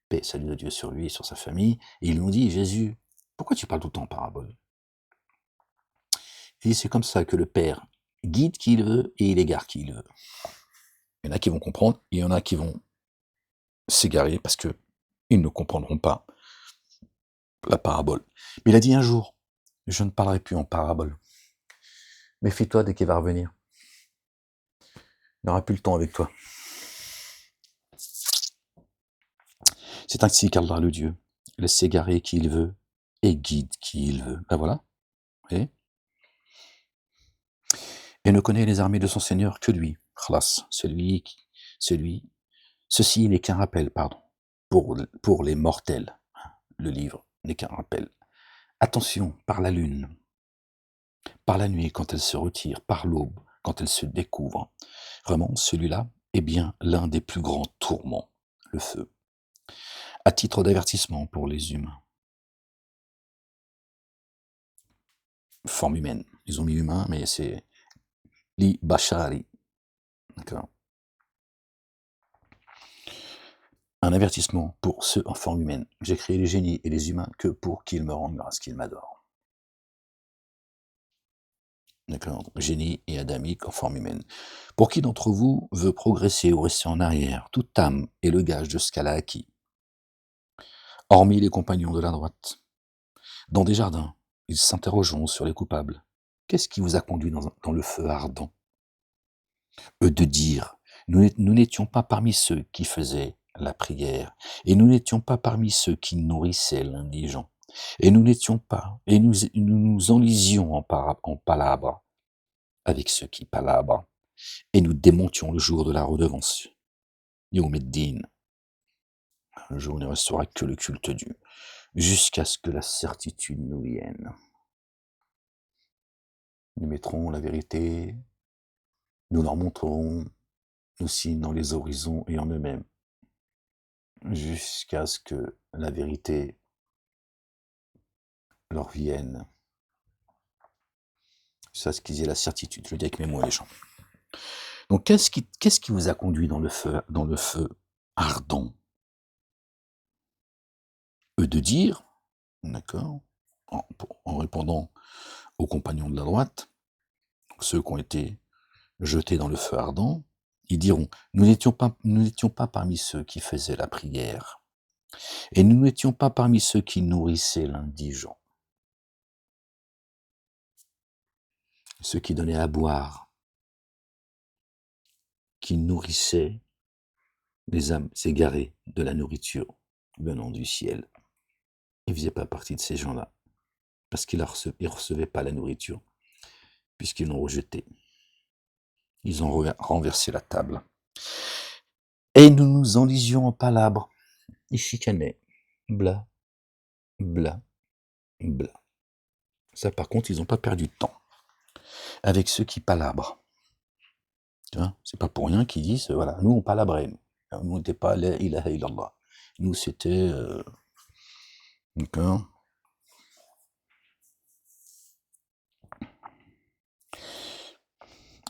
paix, salut de Dieu sur lui et sur sa famille, et ils lui ont dit, Jésus, pourquoi tu parles tout le temps en parabole? Et c'est comme ça que le Père guide qui il veut et il égare qui il veut. Il y en a qui vont comprendre, il y en a qui vont s'égarer parce qu'ils ne comprendront pas la parabole. Mais il a dit un jour, je ne parlerai plus en parabole. Méfie-toi dès qu'il va revenir. Il n'aura plus le temps avec toi. C'est ainsi qu'Allah le Dieu laisse s'égarer qui il veut et guide qui il veut. Ben voilà. Et ne connaît les armées de son Seigneur que lui. Khlas, ceci n'est qu'un rappel, pardon, pour les mortels. Le livre n'est qu'un rappel. Attention, par la lune, par la nuit quand elle se retire, par l'aube quand elle se découvre. Vraiment, celui-là est bien l'un des plus grands tourments, le feu. À titre d'avertissement pour les humains. Forme humaine. Ils ont mis humain, mais c'est li bashari. D'accord. Un avertissement pour ceux en forme humaine. J'ai créé les génies et les humains que pour qu'ils me rendent grâce, qu'ils m'adorent. D'accord. Génie et adamique en forme humaine. Pour qui d'entre vous veut progresser ou rester en arrière? Toute âme est le gage de ce qu'elle a acquis. Hormis les compagnons de la droite. Dans des jardins, ils s'interrogeront sur les coupables. Qu'est-ce qui vous a conduit dans le feu ardent? Eux de dire, Nous n'étions pas parmi ceux qui faisaient la prière, et nous n'étions pas parmi ceux qui nourrissaient l'indigent, et nous n'étions pas, et nous nous enlisions en palabres avec ceux qui palabrent, et nous démontions le jour de la redevance. Yawm ad-Din, un jour ne restera que le culte Dieu, jusqu'à ce que la certitude nous vienne. Nous mettrons la vérité, nous leur montrerons nos signes dans les horizons et en eux-mêmes, jusqu'à ce que la vérité leur vienne, jusqu'à ce qu'ils aient la certitude. Je le dis avec mes mots, les gens. Donc, qu'est-ce qui vous a conduit dans le feu ardent? Eux de dire, d'accord, en répondant aux compagnons de la droite, ceux qui ont été jetés dans le feu ardent, ils diront, nous n'étions pas parmi ceux qui faisaient la prière, et nous n'étions pas parmi ceux qui nourrissaient l'indigent, ceux qui donnaient à boire, qui nourrissaient les âmes égarées de la nourriture venant du ciel. Ils ne faisaient pas partie de ces gens-là, parce qu'ils ne recevaient pas la nourriture, puisqu'ils l'ont rejetée. Ils ont renversé la table. Et nous nous enlisions en palabres. Ils chicanaient. Bla, bla, bla. Ça, par contre, ils n'ont pas perdu de temps avec ceux qui palabrent. Tu vois, c'est pas pour rien qu'ils disent, voilà, nous on palabrait. Nous, on n'était pas la ilaha illallah. Nous, c'était... d'accord.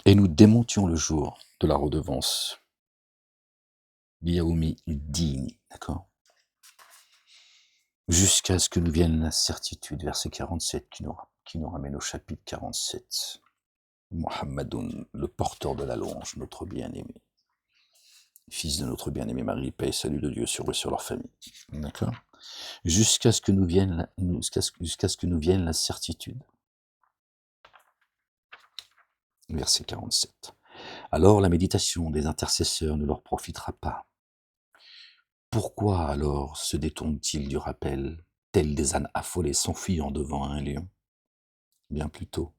Et nous démontions le jour de la redevance. Biyaoumi dini, d'accord. Jusqu'à ce que nous vienne la certitude, verset 47, qui nous ramène au chapitre 47. Muhammadoun, le porteur de la louange, notre bien-aimé. Fils de notre bien-aimé Marie, paix et salut de Dieu sur eux, sur leur famille. D'accord. Jusqu'à ce que nous vienne la certitude. Verset 47. Alors la méditation des intercesseurs ne leur profitera pas. Pourquoi alors se détournent-ils du rappel, tels des ânes affolés s'enfuyant devant un lion? Bien plutôt,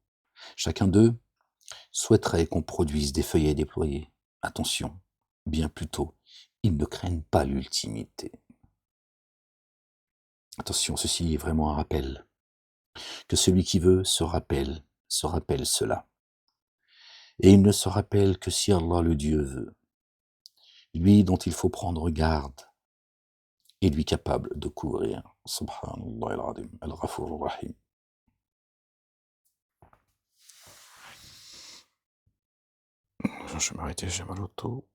chacun d'eux souhaiterait qu'on produise des feuillets déployés. Attention, bien plutôt, ils ne craignent pas l'ultimité. Attention, ceci est vraiment un rappel. Que celui qui veut se rappelle cela. Et il ne se rappelle que si Allah le Dieu veut. Lui dont il faut prendre garde, et lui capable de couvrir. Subhanallah al-Azim, al-Ghafur al-Rahim. Je vais m'arrêter, j'ai mal au dos.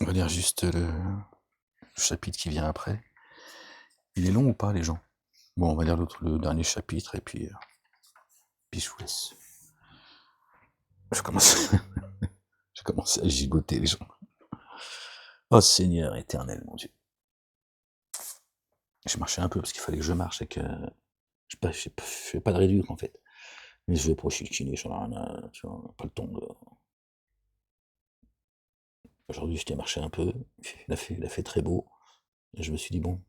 On va lire juste le chapitre qui vient après. Il est long ou pas, les gens? Bon, on va lire le dernier chapitre et puis je vous laisse. Je commence à gigoter, les gens. Oh Seigneur éternel, mon Dieu. Je marchais un peu parce qu'il fallait que je marche et que je fais pas de réduire en fait. Mais je vais prochiner, j'en ai rien à, tu vois, pas le temps de... Aujourd'hui, je t'ai marché un peu, il a fait très beau. Et je me suis dit, bon,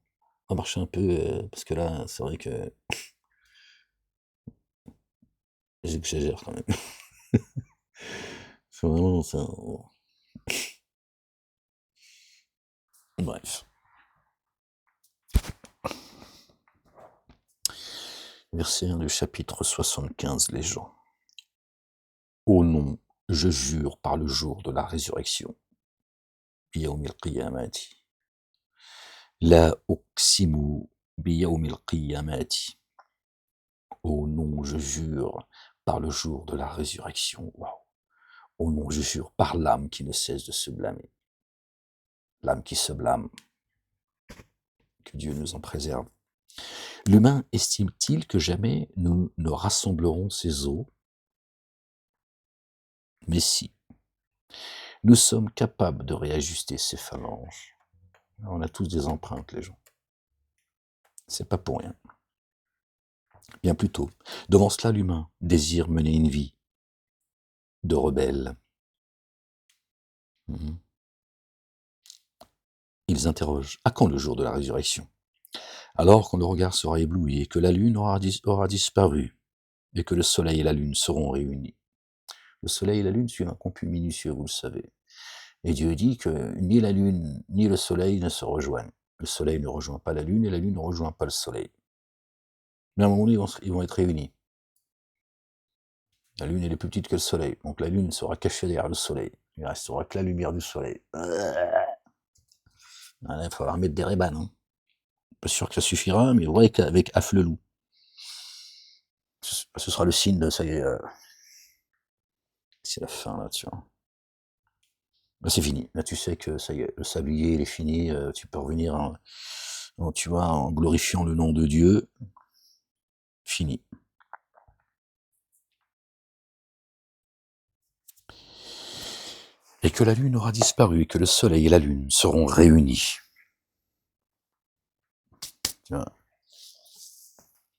on va marcher un peu, parce que là, c'est vrai que j'exagère quand même. C'est vraiment ça. Bref. Verset 1 du chapitre 75, les gens. Ô nom, je jure par le jour de la résurrection. Biyaumil qiyamati. La uqsimu biyaumil qiyamati. Ô nom, je jure par le jour de la résurrection. Waouh. Ô nom, je jure par l'âme qui ne cesse de se blâmer. L'âme qui se blâme. Que Dieu nous en préserve. L'humain estime-t-il que jamais nous ne rassemblerons ses os? Mais si. Nous sommes capables de réajuster ces phalanges. On a tous des empreintes, les gens. C'est pas pour rien. Bien plutôt. Devant cela, l'humain désire mener une vie de rebelles. Mhm. Ils interrogent: à quand le jour de la résurrection? Alors quand le regard sera ébloui et que la lune aura disparu et que le soleil et la lune seront réunis. Le soleil et la lune suivent un comput minutieux, vous le savez. Et Dieu dit que ni la lune ni le soleil ne se rejoignent. Le soleil ne rejoint pas la lune et la lune ne rejoint pas le soleil. Mais à un moment donné, ils vont être réunis. La lune elle est plus petite que le soleil, donc la lune sera cachée derrière le soleil. Il ne restera que la lumière du soleil. Il va falloir mettre des rébanes. Hein. Pas sûr que ça suffira, mais ouais, qu'avec Af le loup. Ce sera le signe de ça y est, c'est la fin là, tu vois. Là, c'est fini. Là, tu sais que ça y est, le sablier, il est fini. Tu peux revenir, tu vois, en glorifiant le nom de Dieu. Fini. Et que la lune aura disparu, et que le soleil et la lune seront réunis. Tu vois.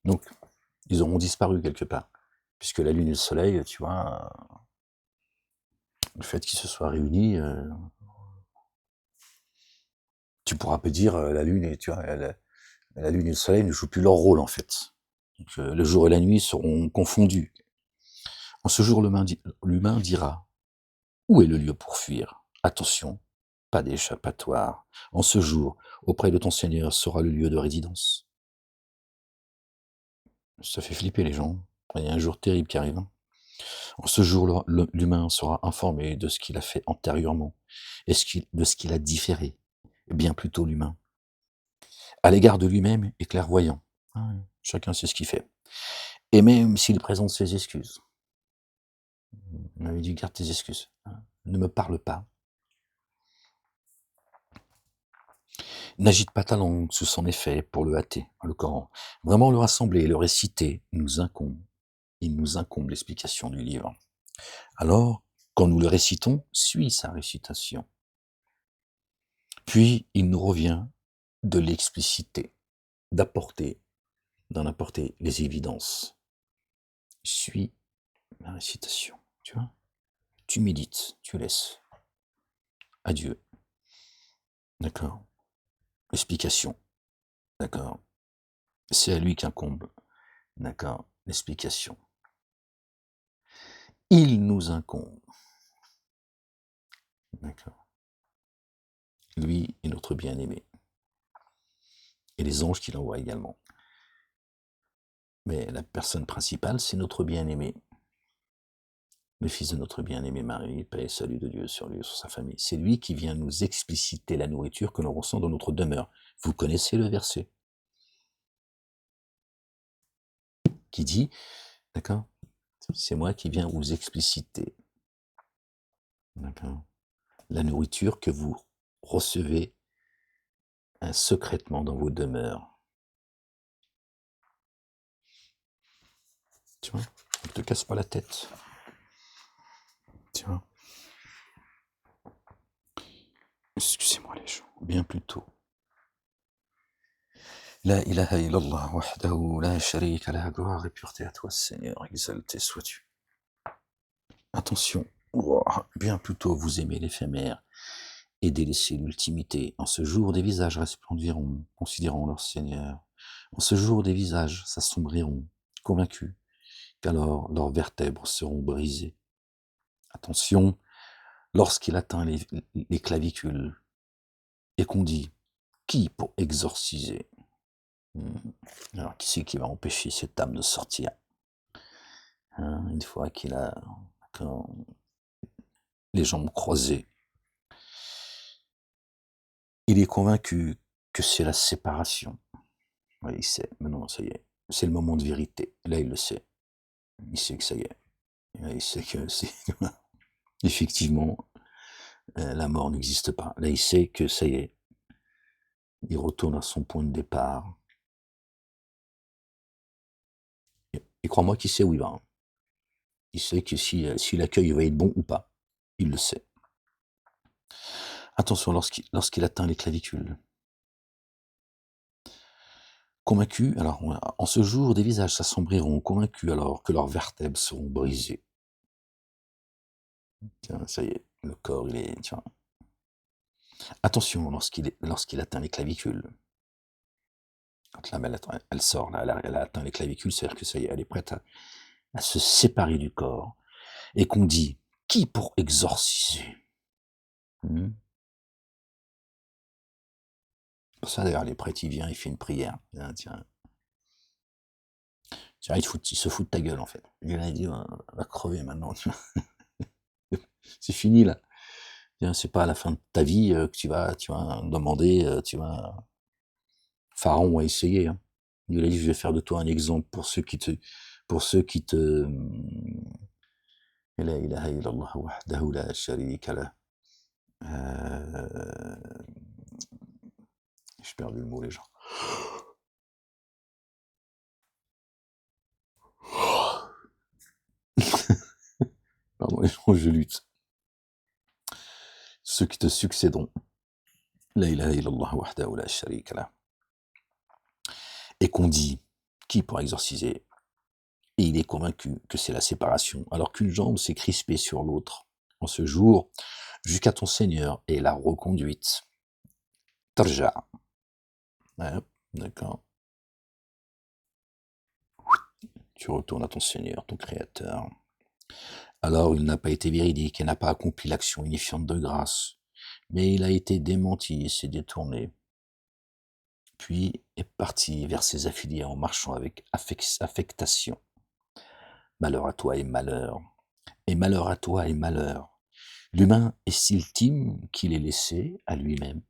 Donc, ils auront disparu quelque part. Puisque la lune et le soleil, tu vois, le fait qu'ils se soient réunis, tu pourras pas dire la lune et tu vois, la lune et le soleil ne jouent plus leur rôle en fait. Donc, le jour et la nuit seront confondus. En ce jour, l'humain dira: où est le lieu pour fuir? Attention, pas d'échappatoire. En ce jour, auprès de ton Seigneur sera le lieu de résidence. Ça fait flipper les gens. Il y a un jour terrible qui arrive. Hein. En ce jour, l'humain sera informé de ce qu'il a fait antérieurement et de ce qu'il a différé. Bien plutôt l'humain. À l'égard de lui-même est clairvoyant. Chacun sait ce qu'il fait. Et même s'il présente ses excuses. On avait dit: garde tes excuses. Ne me parle pas. N'agite pas ta langue sous son effet pour le hâter, le Coran. Vraiment le rassembler, le réciter, il nous incombe l'explication du livre. Alors, quand nous le récitons, suis sa récitation. Puis, il nous revient de l'expliciter, d'en apporter les évidences. Suis la récitation, tu vois. Tu médites, tu laisses. Adieu. D'accord. L'explication. D'accord. C'est à lui qu'incombe. D'accord. L'explication. Il nous incombe. D'accord. Lui est notre bien-aimé. Et les anges qu'il envoie également. Mais la personne principale, c'est notre bien-aimé. Le fils de notre bien-aimé Marie, paix et salut de Dieu sur lui et sur sa famille. C'est lui qui vient nous expliciter la nourriture que l'on ressent dans notre demeure. Vous connaissez le verset qui dit, d'accord, c'est moi qui viens vous expliciter, d'accord, la nourriture que vous recevez secrètement dans vos demeures. Tu vois, ne te casse pas la tête. Tu vois. Excusez-moi les gens, bien plus tôt. La ilaha illallah wahdahu la sharika la, gloire et pureté à toi Seigneur, exalté sois-tu. Attention, bien plutôt vous aimez l'éphémère et délaissez l'ultimité. En ce jour des visages resplendiront, considérant leur Seigneur. En ce jour des visages s'assombriront, convaincus qu'alors leurs vertèbres seront brisées. Attention, lorsqu'il atteint les clavicules et qu'on dit: qui pour exorciser? Alors qui c'est qui va empêcher cette âme de sortir, hein, une fois qu'il a les jambes croisées? Il est convaincu que c'est la séparation. Ouais, il sait, maintenant ça y est, c'est le moment de vérité. Là, il le sait. Il sait que ça y est. Là, il sait que c'est effectivement, la mort n'existe pas. Là, il sait que ça y est, il retourne à son point de départ. Et crois-moi qu'il sait où il va. Hein. Il sait que si l'accueil va être bon ou pas. Il le sait. Attention, lorsqu'il atteint les clavicules. Convaincus, alors en ce jour, des visages s'assombriront, convaincus alors que leurs vertèbres seront brisées. Tiens, ça y est, le corps, il est, tiens. Attention, lorsqu'il atteint les clavicules, quand l'âme, elle sort, là, elle a atteint les clavicules, c'est-à-dire que ça y est, elle est prête à se séparer du corps, et qu'on dit, qui pour exorciser? Hmm. Pour ça, d'ailleurs, les prêtres, il vient, il fait une prière. Tiens, tiens, il se fout de ta gueule, en fait. Il a dit, on va crever maintenant. C'est fini, là. C'est pas à la fin de ta vie que tu vas demander, Pharaon a essayé. Hein. Il a dit, je vais faire de toi un exemple pour ceux qui te... La ilaha illallah wahdahu la sharika lah. J'ai perdu le mot, les gens. Pardon, les gens, je lutte. Ceux qui te succéderont. La ilaha illallah wahdahu la sharika lah. Et qu'on dit, qui pour exorciser? Et il est convaincu que c'est la séparation, alors qu'une jambe s'est crispée sur l'autre en ce jour, jusqu'à ton Seigneur et la reconduite. Tarja. Ouais, d'accord. Tu retournes à ton Seigneur, ton Créateur. Alors il n'a pas été véridique et n'a pas accompli l'action unifiante de grâce, mais il a été démenti et s'est détourné. Puis est parti vers ses affiliés en marchant avec affectation. Malheur à toi et malheur. Et malheur à toi et malheur. L'humain estime qu'il est laissé à lui-même.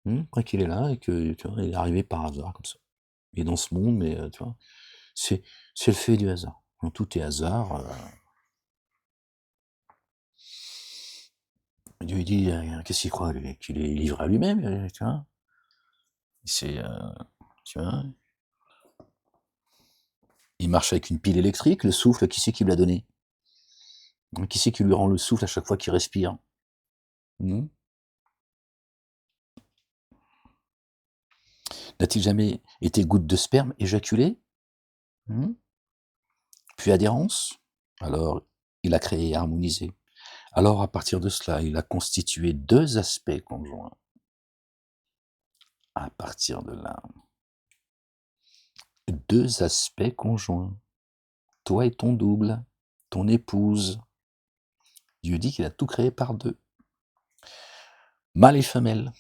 Après qu'il est là et que tu vois, il est arrivé par hasard comme ça. Il est dans ce monde, mais tu vois, c'est le fait du hasard. Quand tout est hasard, Dieu dit, qu'est-ce qu'il croit, lui, qu'il est livré à lui-même, tu vois. C'est, tu vois, il marche avec une pile électrique, le souffle, qui c'est qui me l'a donné? Qui c'est qui lui rend le souffle à chaque fois qu'il respire? N'a-t-il jamais été goutte de sperme éjaculée? Puis adhérence? Alors, il a créé et harmonisé. Alors, à partir de cela, il a constitué deux aspects conjoints. À partir de là, deux aspects conjoints. Toi et ton double, ton épouse. Dieu dit qu'il a tout créé par deux. Mâle et femelle.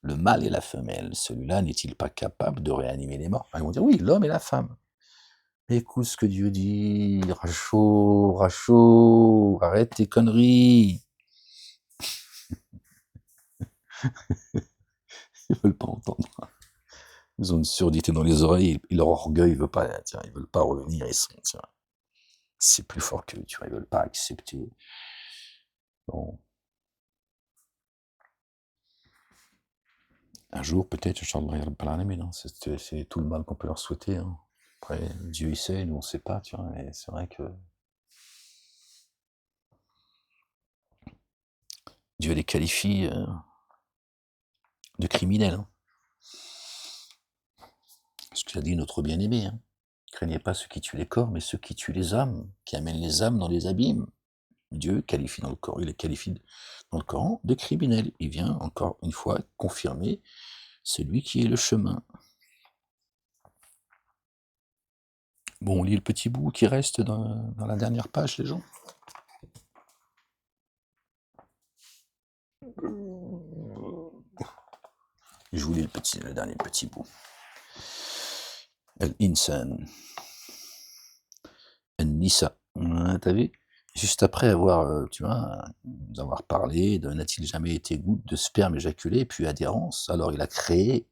Le mâle et la femelle, celui-là n'est-il pas capable de réanimer les morts? Ils vont dire oui, l'homme et la femme. Mais écoute ce que Dieu dit, Rachaud, arrête tes conneries. Ils veulent pas entendre. Ils ont une surdité dans les oreilles, et leur orgueil veut pas, ils veulent pas revenir, c'est plus fort qu'eux, ils veulent pas accepter. Bon. Un jour, peut-être, Inch'Allah, c'est tout le mal qu'on peut leur souhaiter. Hein. Après, Dieu il sait, nous on sait pas, mais c'est vrai que Dieu les qualifie de criminels. Hein. Ce qu'a dit notre bien-aimé. Hein. Craignez pas ceux qui tuent les corps, mais ceux qui tuent les âmes, qui amènent les âmes dans les abîmes. Dieu qualifie dans le Coran, il les qualifie dans le Coran de criminels. Il vient encore une fois confirmer celui qui est le chemin. Bon, on lit le petit bout qui reste dans la dernière page, les gens. Je vous lis le dernier petit bout. Al-Insan. Al-Nisa. T'as vu? Juste après avoir parlé de n'a-t-il jamais été goutte de sperme éjaculé, puis adhérence, alors il a créé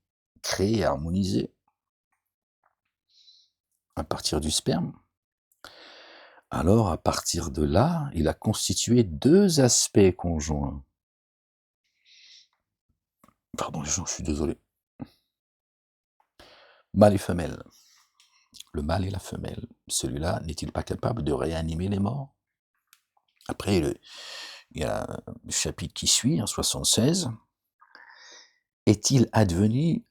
et harmonisé à partir du sperme. Alors, à partir de là, il a constitué deux aspects conjoints. Pardon les gens, je suis désolé. Mâle et femelle. Le mâle et la femelle. Celui-là n'est-il pas capable de réanimer les morts? Après, il y a le chapitre qui suit, en 76. Est-il advenu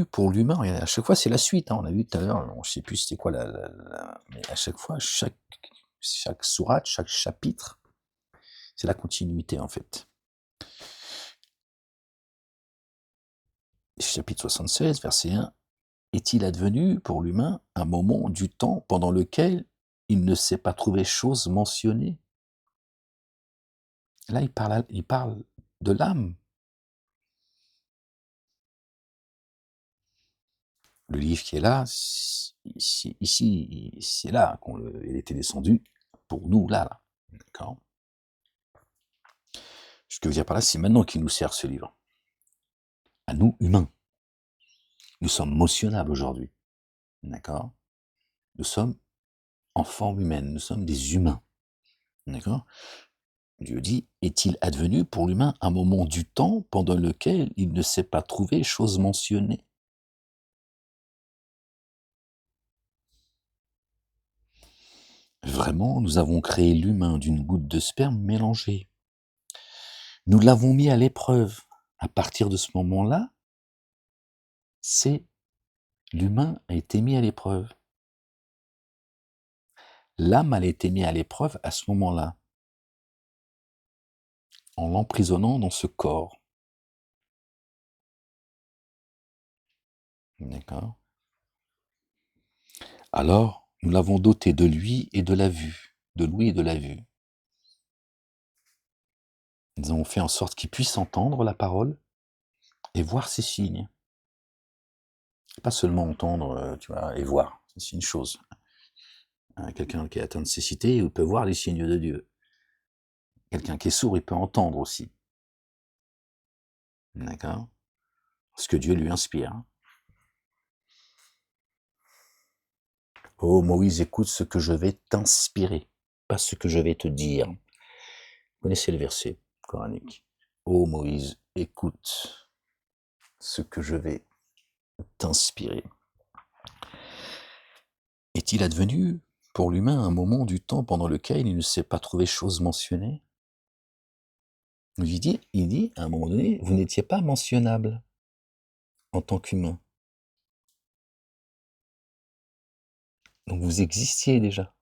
pour l'humain? Et à chaque fois, c'est la suite. Hein. On a vu tout à l'heure, je ne sais plus c'était quoi mais à chaque fois, chaque sourate, chaque chapitre, c'est la continuité en fait. Chapitre 76, verset 1. Est-il advenu pour l'humain un moment du temps pendant lequel il ne s'est pas trouvé chose mentionnée? Là, il parle de l'âme. Le livre qui est là, ici, c'est là qu'il était descendu pour nous, là. D'accord? Ce que je veux dire par là, c'est maintenant qu'il nous sert ce livre. À nous, humains. Nous sommes motionnables aujourd'hui. D'accord? Nous sommes en forme humaine. Nous sommes des humains. D'accord? Dieu dit, est-il advenu pour l'humain un moment du temps pendant lequel il ne s'est pas trouvé chose mentionnée? Vraiment, nous avons créé l'humain d'une goutte de sperme mélangée. Nous l'avons mis à l'épreuve. À partir de ce moment-là, l'humain a été mis à l'épreuve. L'âme a été mise à l'épreuve à ce moment-là, en l'emprisonnant dans ce corps. D'accord? Alors, nous l'avons doté de l'ouïe et de la vue. De l'ouïe et de la vue. Nous avons fait en sorte qu'il puisse entendre la parole et voir ses signes. Pas seulement entendre, tu vois, et voir, c'est une chose. Quelqu'un qui est atteint de cécité, il peut voir les signes de Dieu. Quelqu'un qui est sourd, il peut entendre aussi. D'accord? Ce que Dieu lui inspire. Oh Moïse, écoute ce que je vais t'inspirer, pas ce que je vais te dire. Vous connaissez le verset coranique. Oh Moïse, écoute ce que je vais t'inspirer. Est-il advenu pour l'humain un moment du temps pendant lequel il ne s'est pas trouvé chose mentionnée? Il dit, à un moment donné, vous n'étiez pas mentionnable en tant qu'humain. Donc vous existiez déjà.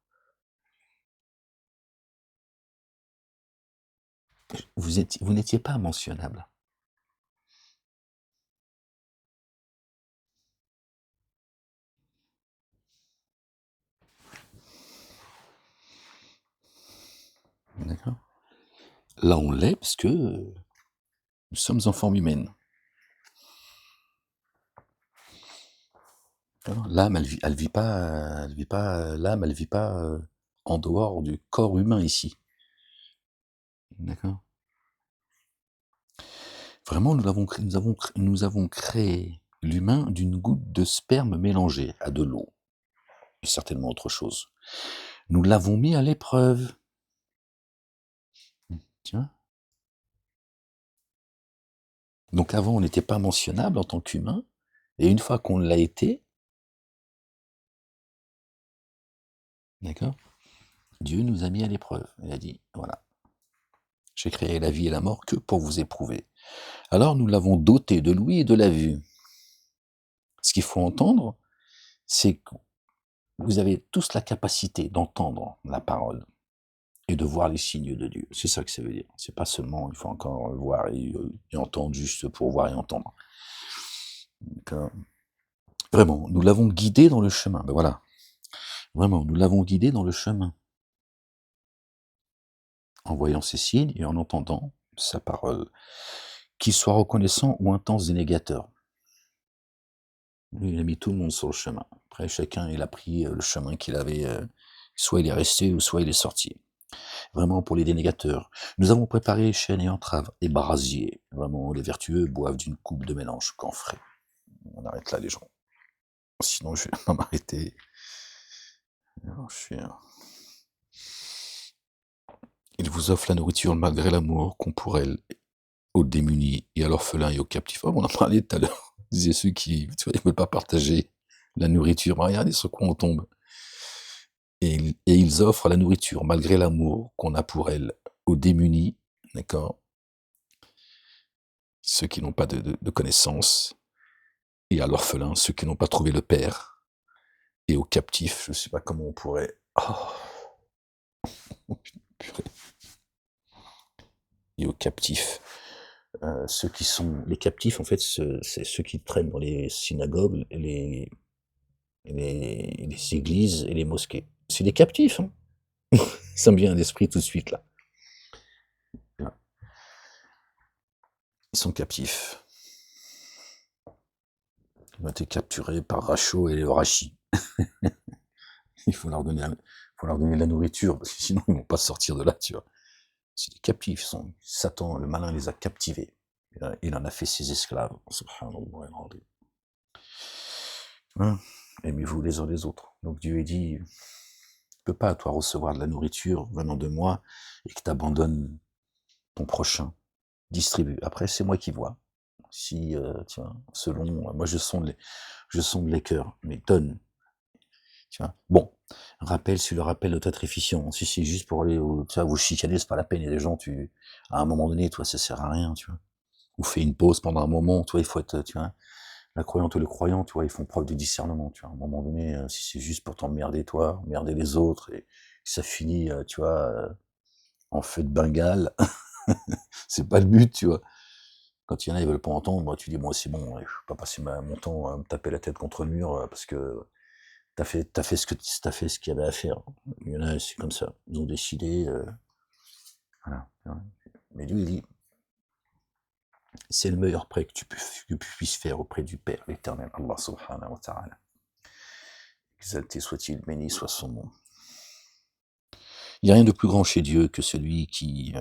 Vous n'étiez pas mentionnable. D'accord? Là, on l'est parce que nous sommes en forme humaine. L'âme, elle vit pas, l'âme, elle vit pas en dehors du corps humain ici. D'accord? Vraiment, nous avons créé l'humain d'une goutte de sperme mélangée à de l'eau, et certainement autre chose. Nous l'avons mis à l'épreuve. Tiens. Donc avant, on n'était pas mentionnable en tant qu'humain, et une fois qu'on l'a été, d'accord, Dieu nous a mis à l'épreuve. Il a dit, voilà, j'ai créé la vie et la mort que pour vous éprouver. Alors nous l'avons doté de l'ouïe et de la vue. Ce qu'il faut entendre, c'est que vous avez tous la capacité d'entendre la parole et de voir les signes de Dieu. C'est ça que ça veut dire. C'est pas seulement, il faut encore voir et entendre juste pour voir et entendre. Donc, vraiment, nous l'avons guidé dans le chemin. Ben voilà. Vraiment, nous l'avons guidé dans le chemin. En voyant ses signes et en entendant sa parole. Qu'il soit reconnaissant ou intense dénégateur. Lui, il a mis tout le monde sur le chemin. Après, chacun, il a pris le chemin qu'il avait. Soit il est resté, ou soit il est sorti. Vraiment, pour les dénégateurs. Nous avons préparé chaînes et entraves et brasiers. Vraiment, les vertueux boivent d'une coupe de mélange camphré. On arrête là, les gens. Sinon, je vais pas m'arrêter. Il vous offre la nourriture malgré l'amour qu'ont pour elle aux démunis et à l'orphelin et aux captifs. Oh, on en parlait tout à l'heure. On disait ceux qui ne veulent pas partager la nourriture. Mais regardez sur quoi on tombe. Et ils offrent la nourriture malgré l'amour qu'on a pour elle aux démunis, d'accord, ceux qui n'ont pas de connaissances, et à l'orphelin, ceux qui n'ont pas trouvé le père, et aux captifs, je ne sais pas comment on pourrait... Oh. Purée. Et aux captifs. Ceux qui sont les captifs, en fait, c'est ceux qui traînent dans les synagogues, les églises et les mosquées. C'est des captifs, hein. Ça me vient à l'esprit tout de suite, là. Ouais. Ils sont captifs. Ils ont été capturés par Rachaud et le Rachi. Il faut leur donner de la nourriture, parce que sinon ils vont pas sortir de là, tu vois. C'est des captifs, Satan, le malin, les a captivés. Il en a fait ses esclaves. Subhanallah. Hein. Aimez-vous les uns les autres. Donc Dieu dit, je ne peux pas, toi, recevoir de la nourriture venant de moi et que tu abandonnes ton prochain. Distribue. Après, c'est moi qui vois. Si, tu vois, selon, moi je sonde les cœurs, mais donne. Tu vois. Bon, rappel sur le rappel de ta efficient. Si c'est juste pour aller, tu vois, vous chicaner, c'est pas la peine. Il y a des gens, à un moment donné, toi, ça sert à rien, tu vois. Ou fais une pause pendant un moment, toi, il faut être, tu vois. La croyante ou le croyant, tu vois, ils font preuve de discernement, tu vois. À un moment donné, si c'est juste pour t'emmerder toi, emmerder les autres, et ça finit, tu vois, en feu de Bengale, c'est pas le but, tu vois. Quand il y en a, ils veulent pas entendre, moi, tu dis, moi, c'est bon, je vais pas passer mon temps à me taper la tête contre le mur, parce que t'as fait ce qu'il y avait à faire. Il y en a, c'est comme ça. Ils ont décidé, voilà. Mais lui, il dit, c'est le meilleur prêt que tu puisses faire auprès du Père, l'éternel, Allah subhanahu wa ta'ala. Exalté soit-il, béni soit son nom. Il n'y a rien de plus grand chez Dieu que celui qui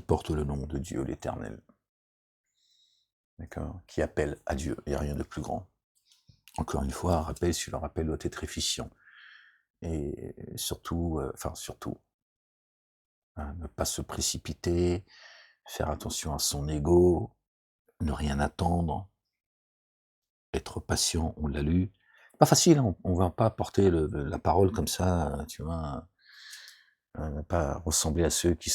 porte le nom de Dieu l'éternel. D'accord. Qui appelle à Dieu. Il n'y a rien de plus grand. Encore une fois, un rappel sur le rappel doit être efficient. Et surtout, ne pas se précipiter, faire attention à son ego, ne rien attendre, être patient, on l'a lu. Pas facile, hein, on ne va pas porter la parole comme ça, tu vois, ne pas ressembler à ceux qui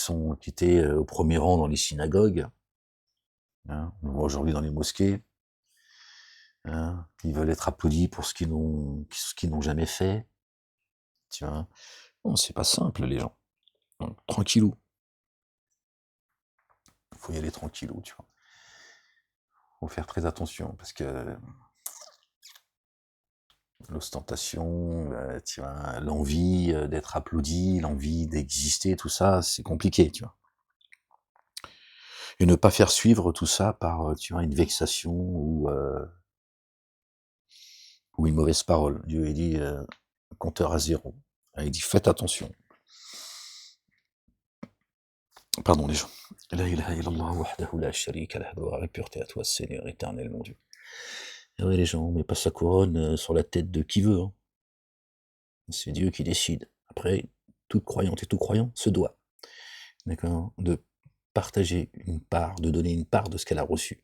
étaient au premier rang dans les synagogues, hein. On voit aujourd'hui dans les mosquées, hein, ils veulent être applaudis pour ce qu'ils n'ont jamais fait, tu vois. Non, c'est pas simple, les gens. Donc, tranquillou. Il faut y aller tranquillou, tu vois. Faut faire très attention, parce que l'ostentation, tu vois, l'envie d'être applaudi, l'envie d'exister, tout ça, c'est compliqué, tu vois. Et ne pas faire suivre tout ça par, tu vois, une vexation ou une mauvaise parole. Dieu a dit, compteur à 0. Il dit, faites attention. Pardon les gens. La ilaha illallah wahdahu la sharika lah, gloire et pureté à toi, Seigneur éternel, mon Dieu. Et oui les gens, on met pas sa couronne sur la tête de qui veut, hein. C'est Dieu qui décide. Après, toute croyante et tout croyant se doit, d'accord, de partager une part, de donner une part de ce qu'elle a reçu.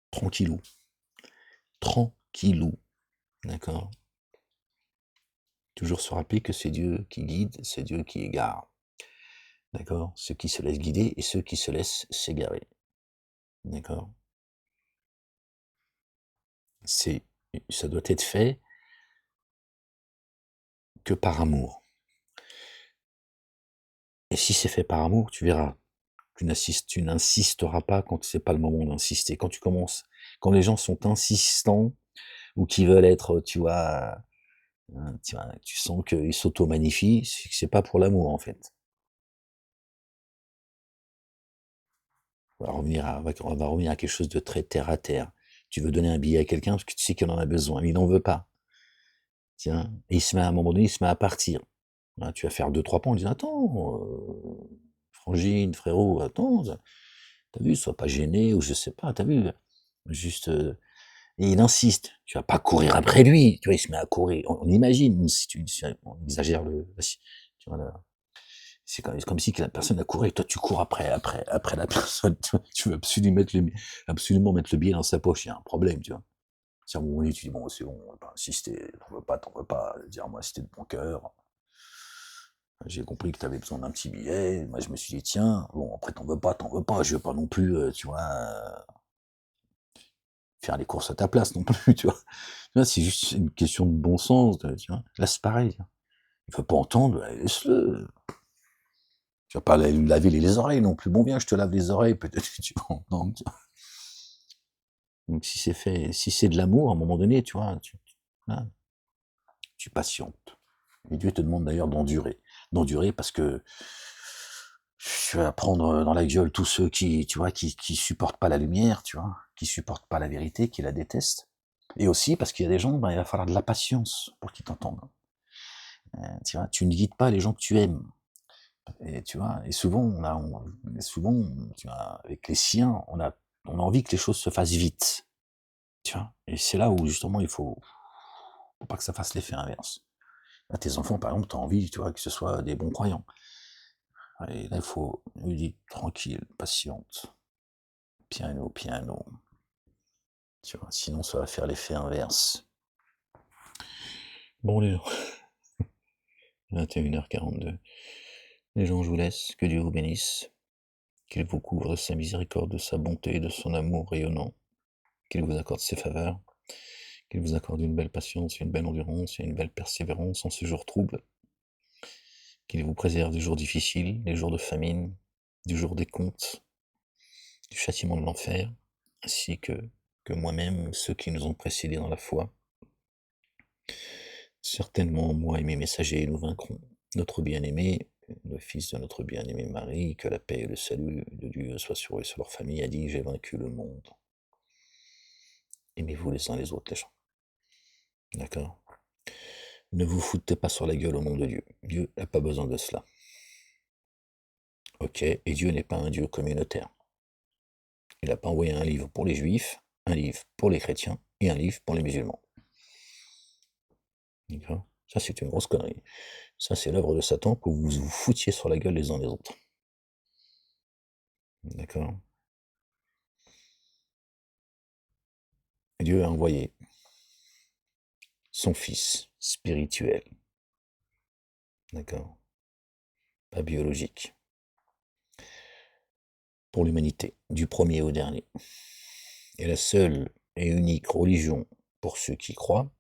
Tranquillou. Tranquillou. D'accord. Toujours se rappeler que c'est Dieu qui guide, c'est Dieu qui égare. D'accord. Ceux qui se laissent guider et ceux qui se laissent s'égarer. D'accord. Ça doit être fait que par amour. Et si c'est fait par amour, tu verras. Tu n'insisteras pas quand c'est pas le moment d'insister. Quand les gens sont insistants ou qui veulent être, tu vois, tu sens qu'ils s'auto-magnifient, c'est que c'est pas pour l'amour, en fait. On va revenir à quelque chose de très terre à terre. Tu veux donner un billet à quelqu'un parce que tu sais qu'il en a besoin, mais il n'en veut pas. Tiens, et à un moment donné, il se met à partir. Hein, tu vas faire 2-3 pas en disant: «Attends, frangine, frérot, attends, t'as vu, sois pas gêné» ou je sais pas, t'as vu? Juste, et il insiste. Tu vas pas courir après lui, tu vois? Il se met à courir. On imagine, si on exagère tu vois, c'est comme si que la personne a couru et toi tu cours après la personne, tu vois? Tu veux absolument mettre le billet dans sa poche, il y a un problème, tu vois? Si à un moment donné, tu dis: «Bon, c'est bon, on va pas insister, t'en veux pas, dire-moi si tu de bon cœur. J'ai compris que tu avais besoin d'un petit billet». Moi, je me suis dit: «Tiens, bon, après t'en veux pas, je veux pas non plus, tu vois, faire les courses à ta place non plus, tu vois. C'est juste une question de bon sens, tu vois. Là, c'est pareil. Il veut pas entendre, bah, laisse-le. Tu vas pas lui laver les oreilles non plus. Bon, viens, je te lave les oreilles, peut-être que tu vas entendre. Tu vois. Donc, si c'est de l'amour, à un moment donné, tu vois, voilà, tu patientes. Et Dieu te demande d'ailleurs d'endurer. D'endurer parce que tu vas prendre dans la gueule tous ceux qui, tu vois, qui supportent pas la lumière, tu vois, qui supportent pas la vérité, qui la détestent. Et aussi parce qu'il y a des gens, ben, il va falloir de la patience pour qu'ils t'entendent. Tu vois, tu ne guides pas les gens que tu aimes. Et tu vois, et souvent, souvent, tu vois, avec les siens, on a envie que les choses se fassent vite. Tu vois, et c'est là où justement faut pas que ça fasse l'effet inverse. Là, tes enfants, par exemple, tu as envie, tu vois, que ce soit des bons croyants. Et là, il faut lui dire tranquille, patiente, piano, piano. Tu vois, sinon ça va faire l'effet inverse. Bon, les gens, 21h42. Les gens, je vous laisse, que Dieu vous bénisse, qu'il vous couvre de sa miséricorde, de sa bonté, de son amour rayonnant, qu'il vous accorde ses faveurs, qu'il vous accorde une belle patience, une belle endurance et une belle persévérance en ces jours troubles, qu'il vous préserve des jours difficiles, des jours de famine, du jour des comptes, du châtiment de l'enfer, ainsi que moi-même, ceux qui nous ont précédés dans la foi. Certainement, moi et mes messagers, nous vaincrons. Notre bien-aimé, le fils de notre bien-aimé Marie, que la paix et le salut de Dieu soient sur eux et sur leur famille, a dit: j'ai vaincu le monde. Aimez-vous les uns les autres, les gens. D'accord? Ne vous foutez pas sur la gueule au nom de Dieu. Dieu n'a pas besoin de cela. Ok? Et Dieu n'est pas un Dieu communautaire. Il n'a pas envoyé un livre pour les juifs, un livre pour les chrétiens et un livre pour les musulmans. D'accord? Ça, c'est une grosse connerie. Ça, c'est l'œuvre de Satan que vous vous foutiez sur la gueule les uns les autres. D'accord? Dieu a envoyé son fils spirituel, d'accord? Pas biologique, pour l'humanité, du premier au dernier. Et la seule et unique religion pour ceux qui croient,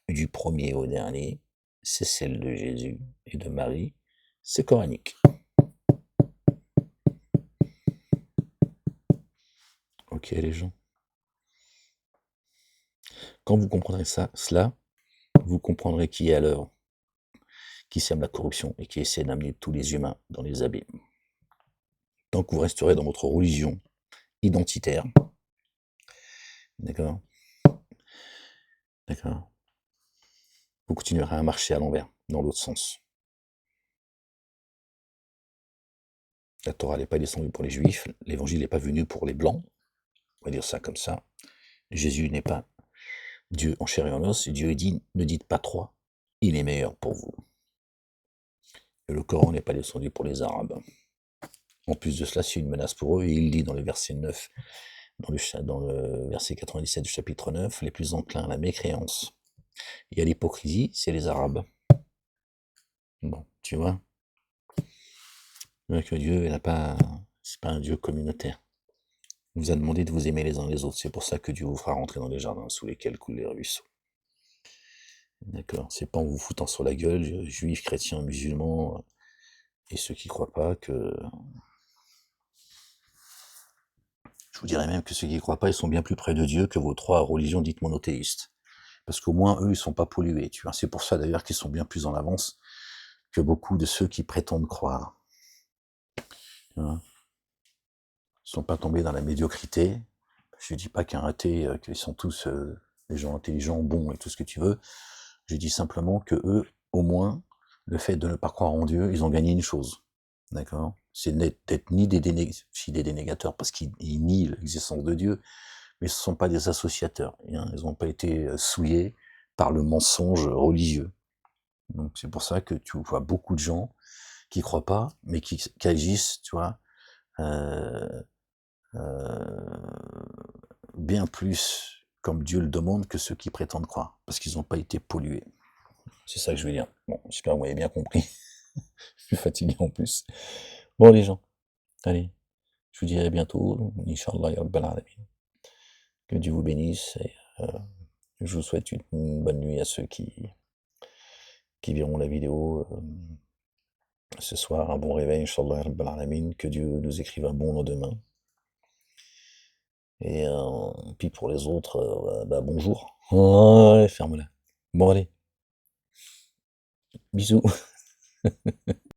du premier au dernier, c'est celle de Jésus et de Marie, c'est coranique. Ok les gens? Quand vous comprendrez cela, vous comprendrez qui est à l'œuvre, qui sème la corruption et qui essaie d'amener tous les humains dans les abîmes. Tant que vous resterez dans votre religion identitaire, d'accord? D'accord? Vous continuerez à marcher à l'envers, dans l'autre sens. La Torah n'est pas descendue pour les juifs, l'évangile n'est pas venu pour les blancs, on va dire ça comme ça. Jésus n'est pas Dieu en chair et en os, Dieu dit, ne dites pas trois, il est meilleur pour vous. Et le Coran n'est pas descendu pour les Arabes. En plus de cela, c'est une menace pour eux, et il dit dans le verset 9, dans le verset 97 du chapitre 9, les plus enclins à la mécréance et à l'hypocrisie, c'est les Arabes. Bon, tu vois, que Dieu n'a pas, c'est pas un Dieu communautaire. Il vous a demandé de vous aimer les uns les autres, c'est pour ça que Dieu vous fera rentrer dans les jardins sous lesquels coulent les ruisseaux. D'accord? C'est pas en vous foutant sur la gueule, juifs, chrétiens, musulmans, et ceux qui croient pas que... Je vous dirais même que ceux qui croient pas, ils sont bien plus près de Dieu que vos trois religions dites monothéistes. Parce qu'au moins, eux, ils sont pas pollués, tu vois. C'est pour ça, d'ailleurs, qu'ils sont bien plus en avance que beaucoup de ceux qui prétendent croire. Tu vois. Ils sont pas tombés dans la médiocrité. Je dis pas qu'un athée, qu'ils sont tous des gens intelligents, bons et tout ce que tu veux. Je dis simplement que eux, au moins, le fait de ne pas croire en Dieu, ils ont gagné une chose. D'accord? C'est d'être ni des dénégateurs parce qu'ils nient l'existence de Dieu, mais ce ne sont pas des associateurs. Hein, ils n'ont pas été souillés par le mensonge religieux. Donc c'est pour ça que tu vois beaucoup de gens qui croient pas, mais qui agissent, tu vois, euh, bien plus comme Dieu le demande que ceux qui prétendent croire, parce qu'ils n'ont pas été pollués. C'est ça que je veux dire. Bon, j'espère que vous m'avez bien compris. Je suis fatigué en plus. Bon les gens, allez, je vous dirai bientôt, Inch'Allah, ya Rabbal Alamin. Que Dieu vous bénisse et je vous souhaite une bonne nuit à ceux qui verront la vidéo, ce soir. Un bon réveil, Inch'Allah Rabbil Alamin. Que Dieu nous écrive un bon lendemain. Et puis pour les autres, bah, bonjour. Ouais, ferme-la. Bon allez, bisous.